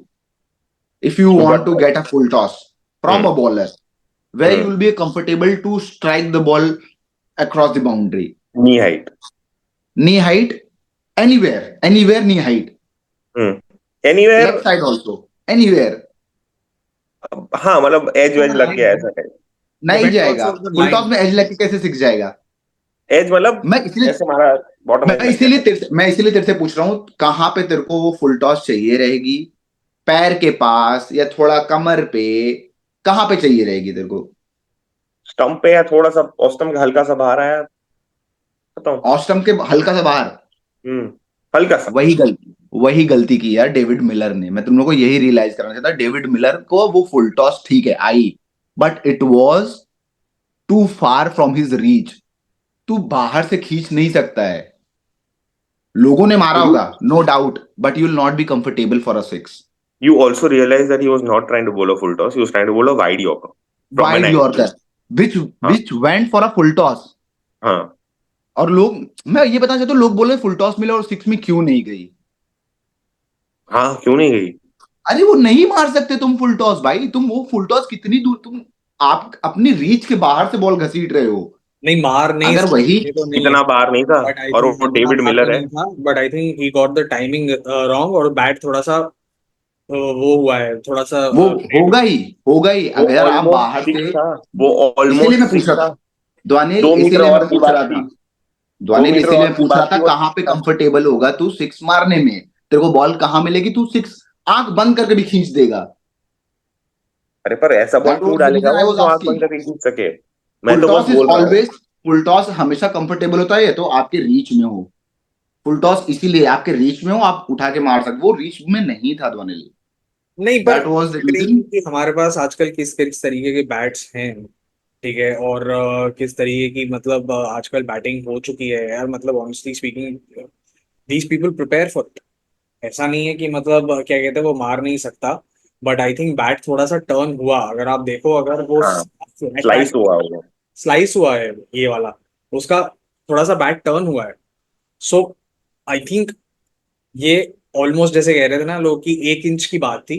if you want to get a full toss from a bowler, where you will be comfortable to strike the ball across the boundary? knee height. Anywhere knee height. Anywhere. Left side also, anywhere. हाँ मतलब as veg लग गया ऐसा है. नहीं जाएगा full toss में. As लग के कैसे सीख जाएगा? एज मतलब मैं इसलिए ऐसे मारा बॉटम. मैं इसीलिए तेरे से पूछ रहा हूँ, कहां पे तेरे को वो फुल टॉस चाहिए रहेगी? पैर के पास या थोड़ा कमर पे? कहां पे चाहिए रहेगी तेरे को? स्टंप पे या थोड़ा सा ऑस्टम के हल्का सा बाहर आया, बताऊं? ऑस्टम के हल्का सा बाहर. हल्का सा. वही गलती की यार डेविड मिलर ने. मैं तुम लोग को यही रियलाइज कराना चाहता. डेविड मिलर को वो फुल टॉस ठीक है I, but it was too far from his reach. तू बाहर से खींच नहीं सकता है. लोगों ने मारा होगा, no doubt, but you will not be comfortable for a six. You also realize that he was not trying to bowl a full toss. He was trying to bowl a wide Yorker. Wide Yorker, which went for a full toss. हाँ. और लोग, मैं ये बताना चाहता हूँ, लोग बोल रहे फुल टॉस मिला और सिक्स में क्यों नहीं गई? हाँ क्यों नहीं गई? अरे वो नहीं मार सकते तुम फुल टॉस भाई. तुम वो फुल टॉस कितनी दूर, तुम आप अपनी रीच के बाहर से बॉल घसीट रहे हो. नहीं मार नहीं, अगर वही इतना बार नहीं था. और वो डेविड मिलर है. But I think he got the timing wrong, और बैट थोड़ा सा वो हुआ है, थोड़ा सा वो होगा ही अगर आप बाहर से. वो ऑलमोस्ट, इसीलिए मैं पूछ रहा था ध्वनिल, इसीलिए मैं पूछ रहा था कहां पे कंफर्टेबल होगा तू सिक्स मारने में? तेरे को बॉल कहां मिलेगी? तू सिक्स आंख बंद करके भी खींच देगा. अरे पर ऐसा बॉल क्यों डालेगा वो जो आंख बंद करके खींच सके? मैं तो बस बोल रहा हूं, फुल टॉस हमेशा कंफर्टेबल होता है तो आपके रीच में हो. फुल टॉस इसीलिए आपके रीच में हो, आप उठा के मार सकते. वो रीच में नहीं था ध्वनिल. नहीं, बट हमारे पास आजकल किस किस तरीके के बैट्स हैं, ठीक है, और किस तरीके की मतलब आजकल बैटिंग हो चुकी है यार. मतलब honestly speaking, these people prepare for it. ऐसा नहीं है कि मतलब क्या कहते हैं वो मार नहीं सकता, बट आई थिंक बैट थोड़ा सा टर्न हुआ. अगर आप देखो, अगर वो स्लाइस हुआ है ये वाला, उसका थोड़ा सा बैट टर्न हुआ है. सो आई थिंक ये ऑलमोस्ट जैसे कह रहे थे ना लोग कि 1 इंच की बात थी.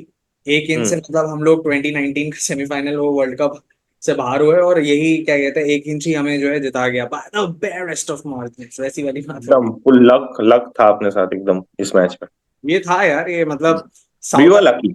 1 इंच से मतलब हम लोग 2019 का सेमीफाइनल वो वर्ल्ड कप से बाहर हुए, और यही क्या कहते हैं 1 इंच ही हमें जो है जिता गया बाय द बेयरेस्ट ऑफ मार्जिन्स. वैसी वाली बात एकदम फुल लक था अपने साथ एकदम इस मैच में. ये था यार, ये मतलब We were lucky.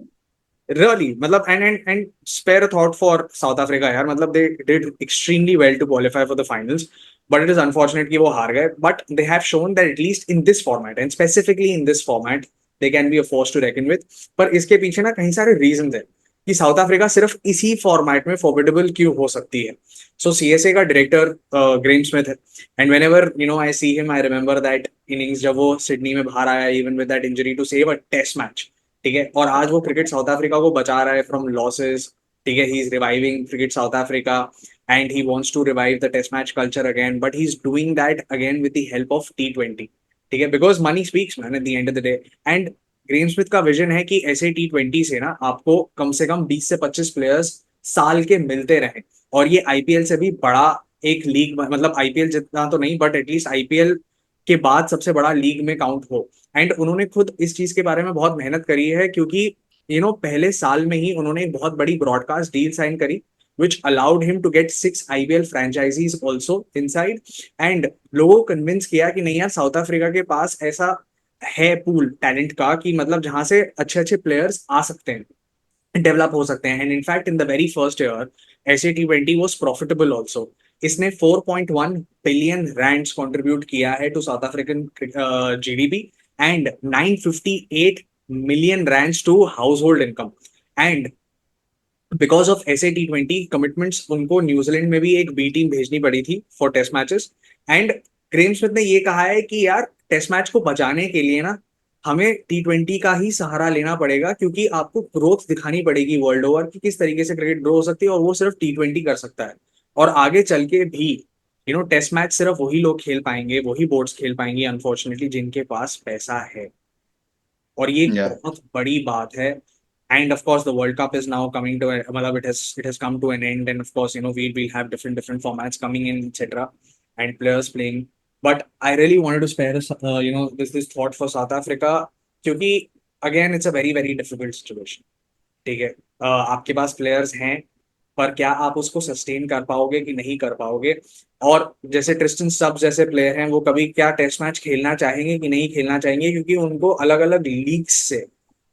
Really, मतलब and spare a thought for South Africa यार. मतलब they did extremely well to qualify for the finals, but it is unfortunate कि वो हार गए. But they have shown that at least in this format, and specifically in this format, they can be a force to reckon with. पर इसके पीछे ना कहीं सारे reasons है कि साउथ अफ्रीका सिर्फ इसी फॉर्मेट में फॉर्मिडेबल क्यों हो सकती है. सो सीएसए का डायरेक्टर ग्रेम स्मिथ है, and whenever I see him, I remember that innings जब वो सिडनी में बाहर आया even with that injury to save a test match, ठीक है, और आज वो क्रिकेट साउथ अफ्रीका को बचा रहा है फ्रॉम लॉसेस, ठीक है. He is reviving cricket South Africa and he wants to revive the test match culture again, but he is doing that again with the help of T20, ठीक है, because money speaks man at the end of the day. And Graeme Smith का vision है कि ऐसे T20 से ना आपको कम से कम 20 से 25 प्लेयर्स साल के मिलते रहे, और ये आईपीएल से भी बड़ा एक लीग, मतलब आईपीएल जितना तो नहीं बट एटलीस्ट आईपीएल के बाद सबसे बड़ा लीग में काउंट हो। एंड उन्होंने खुद इस चीज के बारे में बहुत मेहनत करी है, क्योंकि पहले साल में ही उन्होंने एक बहुत बड़ी ब्रॉडकास्ट डील साइन करी, which allowed him to get 6 IPL franchisees also inside। And लोगों को कन्विंस किया कि नहीं यार, साउथ अफ्रीका के पास ऐसा है पूल टैलेंट का कि मतलब जहां से अच्छे अच्छे प्लेयर्स आ सकते हैं, डेवलप हो सकते हैं। And in fact in the very first year ऐसे T20 वॉज प्रॉफिटेबल ऑल्सो। इसने 4.1 बिलियन रैंड्स कंट्रीब्यूट किया है to South African GDP, and 958 million rands to household income. And because of ऐसे T20 कमिटमेंट्स उनको न्यूजीलैंड में भी एक बी टीम भेजनी पड़ी थी for test matches. And Graeme Smith ने ये कहा है कि यार, टेस्ट मैच को बचाने के लिए ना हमें T20 का ही सहारा लेना पड़ेगा, क्योंकि आपको ग्रोथ दिखानी पड़ेगी वर्ल्ड ओवर की किस तरीके से क्रिकेट ग्रो हो सकती है, और वो सिर्फ T20 कर सकता है। और आगे चल के भी टेस्ट मैच सिर्फ वही लोग खेल पाएंगे, वही बोर्ड्स खेल पाएंगे अनफॉर्चुनेटली, जिनके पास पैसा है। और ये एक Yeah. बहुत बड़ी बात है। And of course, the World Cup is now coming to मतलब it has come to an end, and of course, we'll have different formats coming in, etc., and players playing. But I really wanted to spare this thought for South Africa, क्योंकि again it's a very very difficult situation। ठीक है, आपके पास players हैं, पर क्या आप उसको sustain कर पाओगे कि नहीं कर पाओगे। और जैसे ट्रिस्टन सब जैसे प्लेयर हैं, वो कभी क्या टेस्ट मैच खेलना चाहेंगे कि नहीं खेलना चाहेंगे, क्योंकि उनको अलग अलग लीग्स से,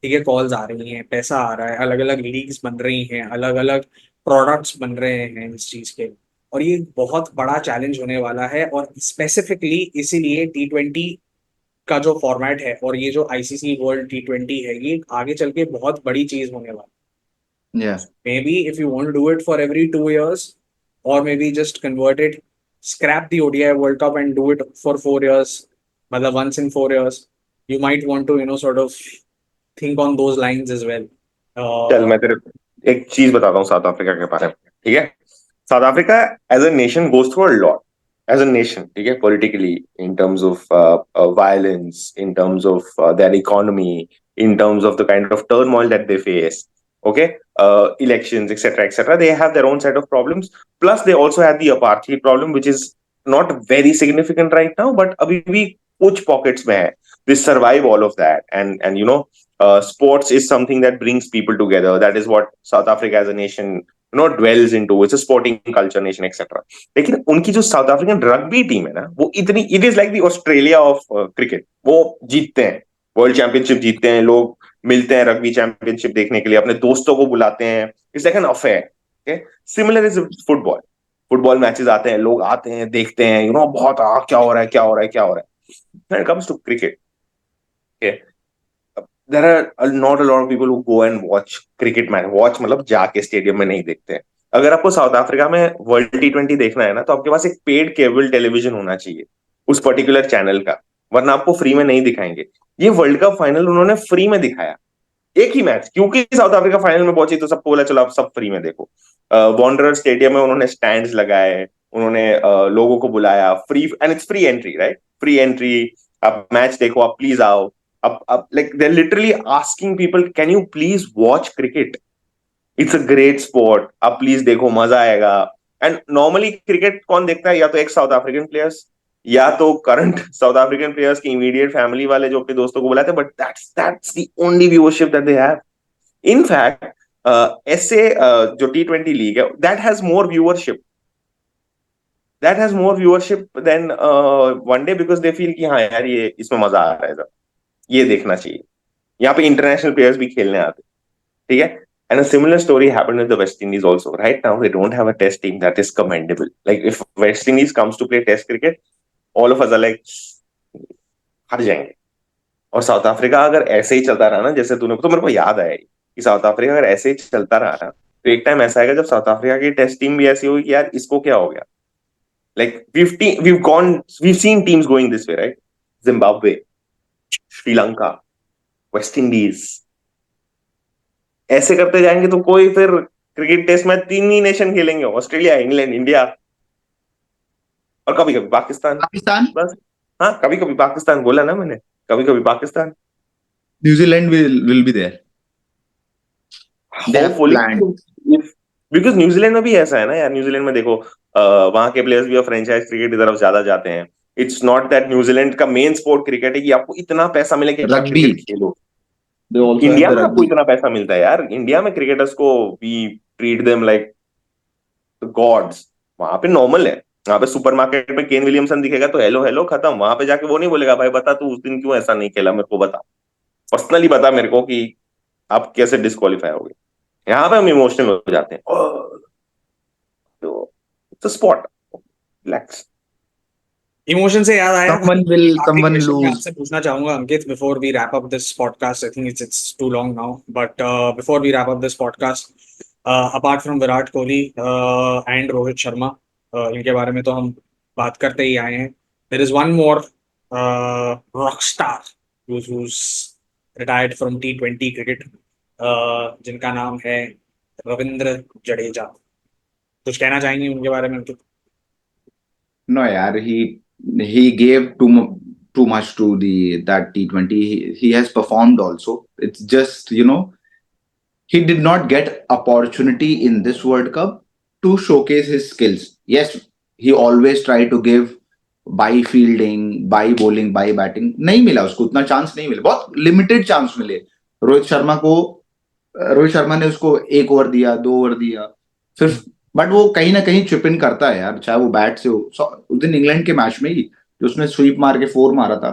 ठीक है, कॉल्स आ रही हैं, पैसा आ रहा है, अलग अलग लीग्स बन रही हैं, अलग अलग प्रोडक्ट्स बन रहे हैं इस चीज के। और ये बहुत बड़ा चैलेंज होने वाला है, और स्पेसिफिकली इसीलिए T20 का जो फॉर्मेट है और ये जो ICC वर्ल्ड T20 है, ये आगे चल के बहुत बड़ी चीज होने वाली। Yeah. Maybe if you want to do it for every 2 years, or maybe just convert it, scrap the ODI World Cup and do it for 4 years, मतलब once in 4 years, you might want to sort of think on those lines as well। चल uh, मैं तेरे को एक चीज बताता हूँ south Africa के बारे में, ठीक है। South Africa as a nation goes through a lot, as a nation, ठीक है, politically, in terms of violence, in terms of their economy, in terms of the kind of turmoil that they face. Okay, elections, etc., etc. They have their own set of problems. Plus, they also have the apartheid problem, which is not very significant right now, but abhi bhi kuch pockets mein hai. They survive all of that, and sports is something that brings people together. That is what South Africa as a nation dwells into. It's a sporting culture nation, etc. लेकिन उनकी जो south African rugby team है ना, वो इतनी, it is like the Australia of cricket. वो जीतते हैं, वर्ल्ड चैंपियनशिप जीतते हैं, लोग मिलते हैं रग्बी चैंपियनशिप देखने के लिए, अपने दोस्तों को बुलाते हैं। It's like an affair. Similar is football. Football matches आते हैं, लोग आते हैं, देखते हैं, बहुत क्या हो रहा है, क्या हो रहा है, क्या हो रहा है। When it comes to cricket, okay, there are not a lot of people who go and watch cricket match। watch मतलब जाके स्टेडियम में नहीं देखते हैं। अगर आपको साउथ अफ्रीका में वर्ल्ड T20 देखना है ना, तो आपके पास एक पेड केबल टेलीविजन होना चाहिए उस पर्टिकुलर चैनल का, वरना आपको फ्री में नहीं दिखाएंगे। ये वर्ल्ड कप फाइनल उन्होंने फ्री में दिखाया, एक ही मैच, क्योंकि साउथ अफ्रीका फाइनल में पहुंची तो सबको बोला चलो आप सब फ्री में देखो। वॉन्डरर स्टेडियम में उन्होंने स्टैंड्स लगाए, उन्होंने लोगों को बुलाया, free, and it's free entry, right, free entry. आप मैच देखो, आप प्लीज आओ। अब like they literally asking people, can you please watch cricket, it's a great sport, आप प्लीज देखो, मजा आएगा। एंड नॉर्मली क्रिकेट कौन देखता है? या तो एक साउथ अफ्रीकन प्लेयर्स, या तो करंट साउथ अफ्रीकन प्लेयर्स की इमीडिएट फैमिली वाले जो अपने दोस्तों को बुलाते हैं, but that's the only viewership that they have. In fact ऐसे जो T20 लीग है, that has more viewership than one day, because they feel कि हाँ यार, ये इसमें मजा आ रहा है, ये देखना चाहिए। यहाँ पे इंटरनेशनल प्लेयर्स भी खेलने आते, ठीक है। And a similar story happened with the West Indies also. Right now, they don't have a test team that is commendable. Like if West Indies comes to play test cricket, all of us are like, हार जाएंगे। और south Africa अगर ऐसे ही चलता रहा ना, जैसे तूने, तो मेरे को याद आया कि साउथ अफ्रीका अगर ऐसे ही चलता रहा ना, तो एक टाइम ऐसा आएगा जब साउथ अफ्रीका की टेस्ट टीम भी ऐसी होगी कि यार इसको क्या हो गया। Like we've seen teams going this way, right? Zimbabwe, Sri Lanka, West Indies, ऐसे करते जाएंगे तो कोई फिर क्रिकेट टेस्ट मैच 3 ही नेशन खेलेंगे, ऑस्ट्रेलिया, इंग्लैंड, इंडिया, और कभी कभी पाकिस्तान। Pakistan, बस, हाँ, कभी कभी पाकिस्तान बोला ना मैंने, कभी कभी Pakistan. New Zealand will be there. They have hopefully, planned. Because New Zealand में भी ऐसा है ना यार। न्यूजीलैंड में देखो, वहां के प्लेयर्स भी अब फ्रेंचाइज क्रिकेट की तरफ ज्यादा जाते हैं। इट्स नॉट दैट न्यूजीलैंड का मेन स्पोर्ट क्रिकेट है कि आपको इतना पैसा मिले कि आप Rugby. Cricket Khelo. They also have India the में आपको rugby. इतना पैसा मिलता है यार, इंडिया में क्रिकेटर्स को we treat them like gods. वहां पे नॉर्मल है, वहां पे सुपरमार्केट में केन विलियमसन दिखेगा तो हेलो हेलो खत्म। वहां पे जाके वो नहीं बोलेगा भाई बता तू उस दिन क्यों ऐसा नहीं खेला, मेरे को बता, पर्सनली बता मेरे को कि आप कैसे डिस्क्वालीफाई हो गए। यहाँ पे हम इमोशनल हो जाते हैं। तो इट्स स्पॉट, रिलैक्स। इमोशन से याद आया, आखिरी Someone क्वेश्चन मैं lose. आपसे पूछना चाहूंगा Ankit, before we wrap up this podcast. I think it's too long now, but before we wrap up this podcast, apart from Virat Kohli and Rohit Sharma, इनके बारे में तो हम बात करते ही आए हैं, there is one more rock star who's retired from T20 cricket, जिनका नाम है रविंद्र जडेजा। कुछ कहना चाहेंगे उनके बारे में अंकित? No, yaar, he gave too much to the that T20. He has performed also. It's just, he did not get opportunity in this World Cup to showcase his skills. Yes, he always tried to give by fielding, by bowling, by batting. नहीं मिला उसको उतना chance, नहीं मिला, बहुत limited chance मिले। रोहित शर्मा को रोहित शर्मा ने उसको 1 ओवर दिया, 2 ओवर दिया, फिर बट वो कहीं ना कहीं चिप इन करता है यार, चाहे वो बैट से हो। उस दिन इंग्लैंड के मैच में ही जो उसने स्वीप मार के 4 मारा था।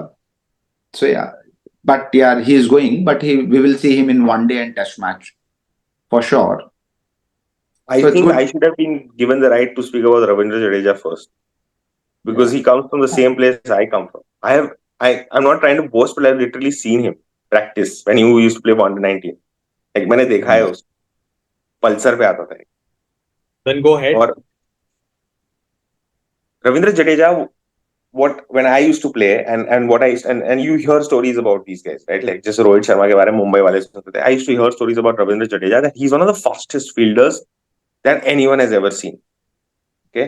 सो यार, बट यार he is going, but we will see him in one day and test match for sure. I So it's think good. I should have been given the right to speak about Ravindra Jadeja first, because he comes from the same place I come from. I'm not trying to boast, but I've literally seen him practice when he used to play for under 19. Like मैंने देखा है उस Pulsar पे आता था। Then go ahead. और Ravindra Jadeja, when I used to play and what and you hear stories about these guys, right? Like just Rohit Sharma के बारे में मुंबई वाले सुनते थे। I used to hear stories about Ravindra Jadeja that he's one of the fastest fielders that anyone has ever seen. Okay,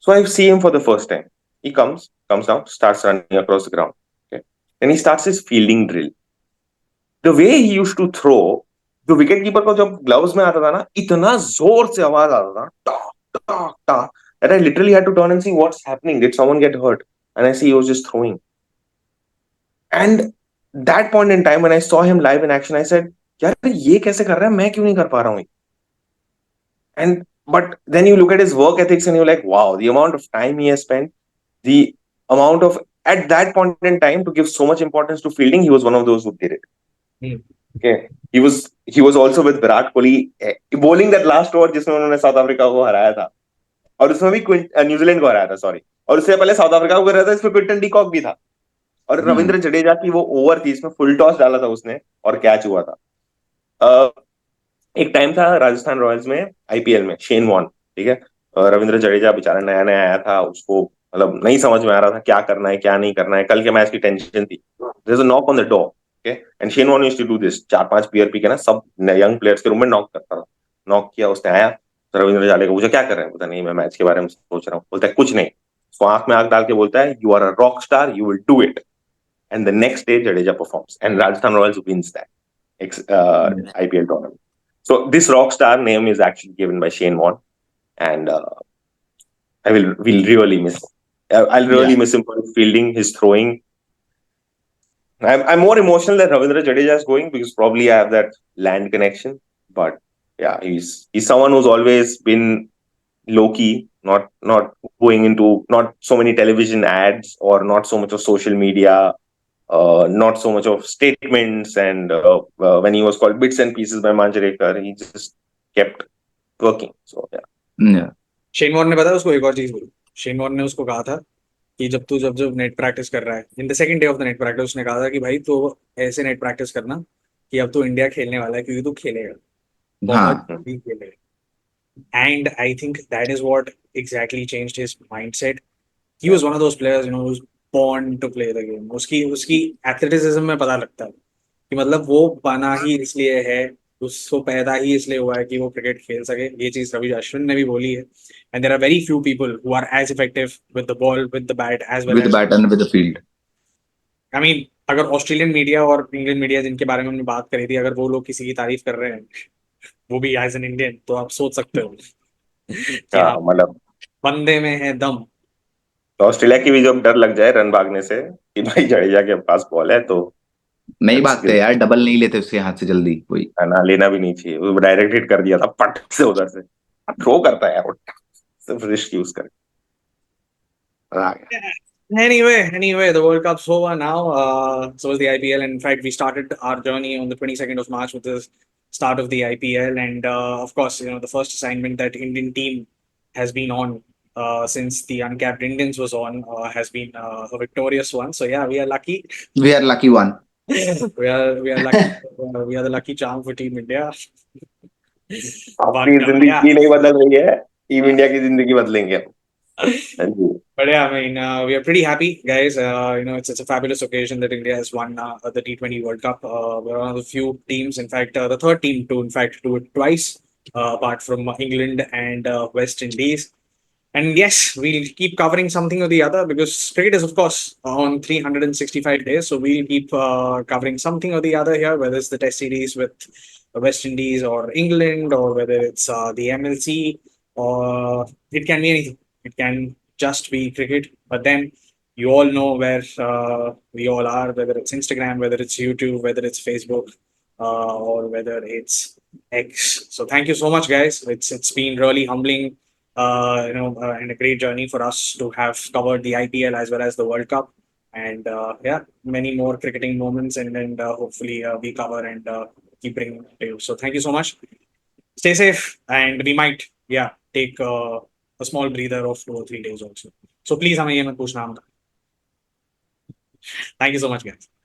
so I see him for the first time. He comes down, starts running across the ground. Okay, and he starts his fielding drill. The way he used to throw, जो wicket keeper को जब gloves में आता था ना, इतना जोर से आवाज आता था, टा टा टा, that I literally had to turn and see what's happening. Did someone get hurt? And I see he was just throwing. And that point in time when I saw him live in action, I said, यार ये कैसे कर रहा है, मैं क्यों नहीं कर पा रहा हूँ? And but then you look at his work ethics and you're like, wow, the amount of time he has spent, the amount of at that point in time to give so much importance to fielding, he was one of those who did it. Okay, he was also with Virat Kohli bowling that last over जिसमें उन्होंने south Africa को हराया था, और उसमें भी New Zealand को हराया था, सॉरी, और उससे पहले साउथ अफ्रीका को हराया था, इसमें क्विंटन डी कॉक भी था। और रविंद्र जडेजा की वो ओवर थी, इसमें फुल टॉस डाला था उसने और कैच हुआ था। एक टाइम था राजस्थान रॉयल्स में आईपीएल में, शेन वॉर्न, ठीक है, रविंद्र जडेजा बेचारा नया नया आया था, उसको मतलब नहीं समझ में आ रहा था क्या करना है क्या नहीं करना है, कल के मैच की टेंशन थी। There is a knock on the door, okay, and Shane Warne used to do this, 4-5 beer पी के ना सब यंग प्लेयर्स के रूम में नॉक करता था। नॉक किया, उसने आया तो रविंद्र जडेजा को पूछा क्या कर रहे हैं, बोलता नहीं मैं मैच के बारे में सोच रहा हूँ। बोलता है कुछ नहीं, उसको आंख में आंख डाल के बोलता है you are a rock star, you will do it. And the next day Jadeja performs and Rajasthan Royals wins that IPL tournament. So this rock star name is actually given by Shane Warne, and we'll really miss. I'll really miss him for his fielding, his throwing. I'm more emotional that Ravindra Jadeja is going because probably I have that land connection. But yeah, he's someone who's always been low key, not going into not so many television ads or not so much of social media. Not so much of statements, and when he was called bits and pieces by Manjrekar, he just kept working. So yeah. Shane Warne ने पता उसको एक और चीज बोली। Shane Warne ने उसको कहा था कि जब नेट प्रैक्टिस कर रहा है, in the second day of the net practice, उसने कहा था कि भाई तो ऐसे नेट प्रैक्टिस करना कि अब तू इंडिया खेलने वाला है, क्योंकि तू खेलेगा, बहुत ही खेलेगा। And I think that is what exactly changed his mindset. He was one of those players who born to play the game। उसकी एथलेटिसिज्म में पता लगता है कि मतलब वो बना ही इसलिए है, उसको पैदा ही इसलिए हुआ है कि वो क्रिकेट खेल सके। ये चीज रवि अश्विन ने भी बोली है। And there are very few people who are as effective with the ball, with the bat, as well with the bat and with the field. I mean अगर ऑस्ट्रेलियन मीडिया और इंग्लैंड मीडिया जिनके बारे में हमने बात करी थी, अगर वो लोग किसी की तारीफ कर रहे हैं, वो भी एज एन इंडियन, तो आप सोच सकते हो कि हाँ, मतलब बंदे में है दम। तो ऑस्ट्रेलिया की भी जब डर लग जाए रन भागने से कि भाई जडेजा के पास बॉल है तो नहीं let's भागते give- यार, डबल नहीं लेते उसके हाथ से जल्दी कोई। है ना, लेना भी नहीं चाहिए, वो डायरेक्ट हिट कर दिया था पट से उधर से। थ्रो करता है यार वो, सिर्फ रिस्क यूज करके। मजा आ गया। Anyway, the World Cup's over now. So is the IPL. And in fact, we started our journey on the 22nd of March with the start of the IPL. And of course, the first assignment that Indian team has been on since the uncapped Indians was on has been a victorious one. So yeah, we are lucky. We are lucky one. We are lucky. We are the lucky charm for Team India. But अपनी yeah. जिंदगी नहीं बदल रही है, team India की जिंदगी बदलेंगे हम। हाँ जी। But yeah, I mean, we are pretty happy, guys. It's a fabulous occasion that India has won the T20 World Cup. We're one of the few teams, in fact, the third team to, in fact, do it twice, apart from England and West Indies. And yes, we'll keep covering something or the other because cricket is, of course, on 365 days. So we'll keep covering something or the other here, whether it's the Test series with West Indies or England, or whether it's the MLC, or it can be anything. It can just be cricket. But then you all know where we all are, whether it's Instagram, whether it's YouTube, whether it's Facebook, or whether it's X. So thank you so much, guys. It's been really humbling, and a great journey for us to have covered the IPL as well as the World Cup. And yeah, many more cricketing moments, and hopefully we cover and keep bringing it to you. So thank you so much. Stay safe, and we might, yeah, take a small breather of 2 or 3 days also. So please, हमें ये मत पूछना हम। Thank you so much, guys.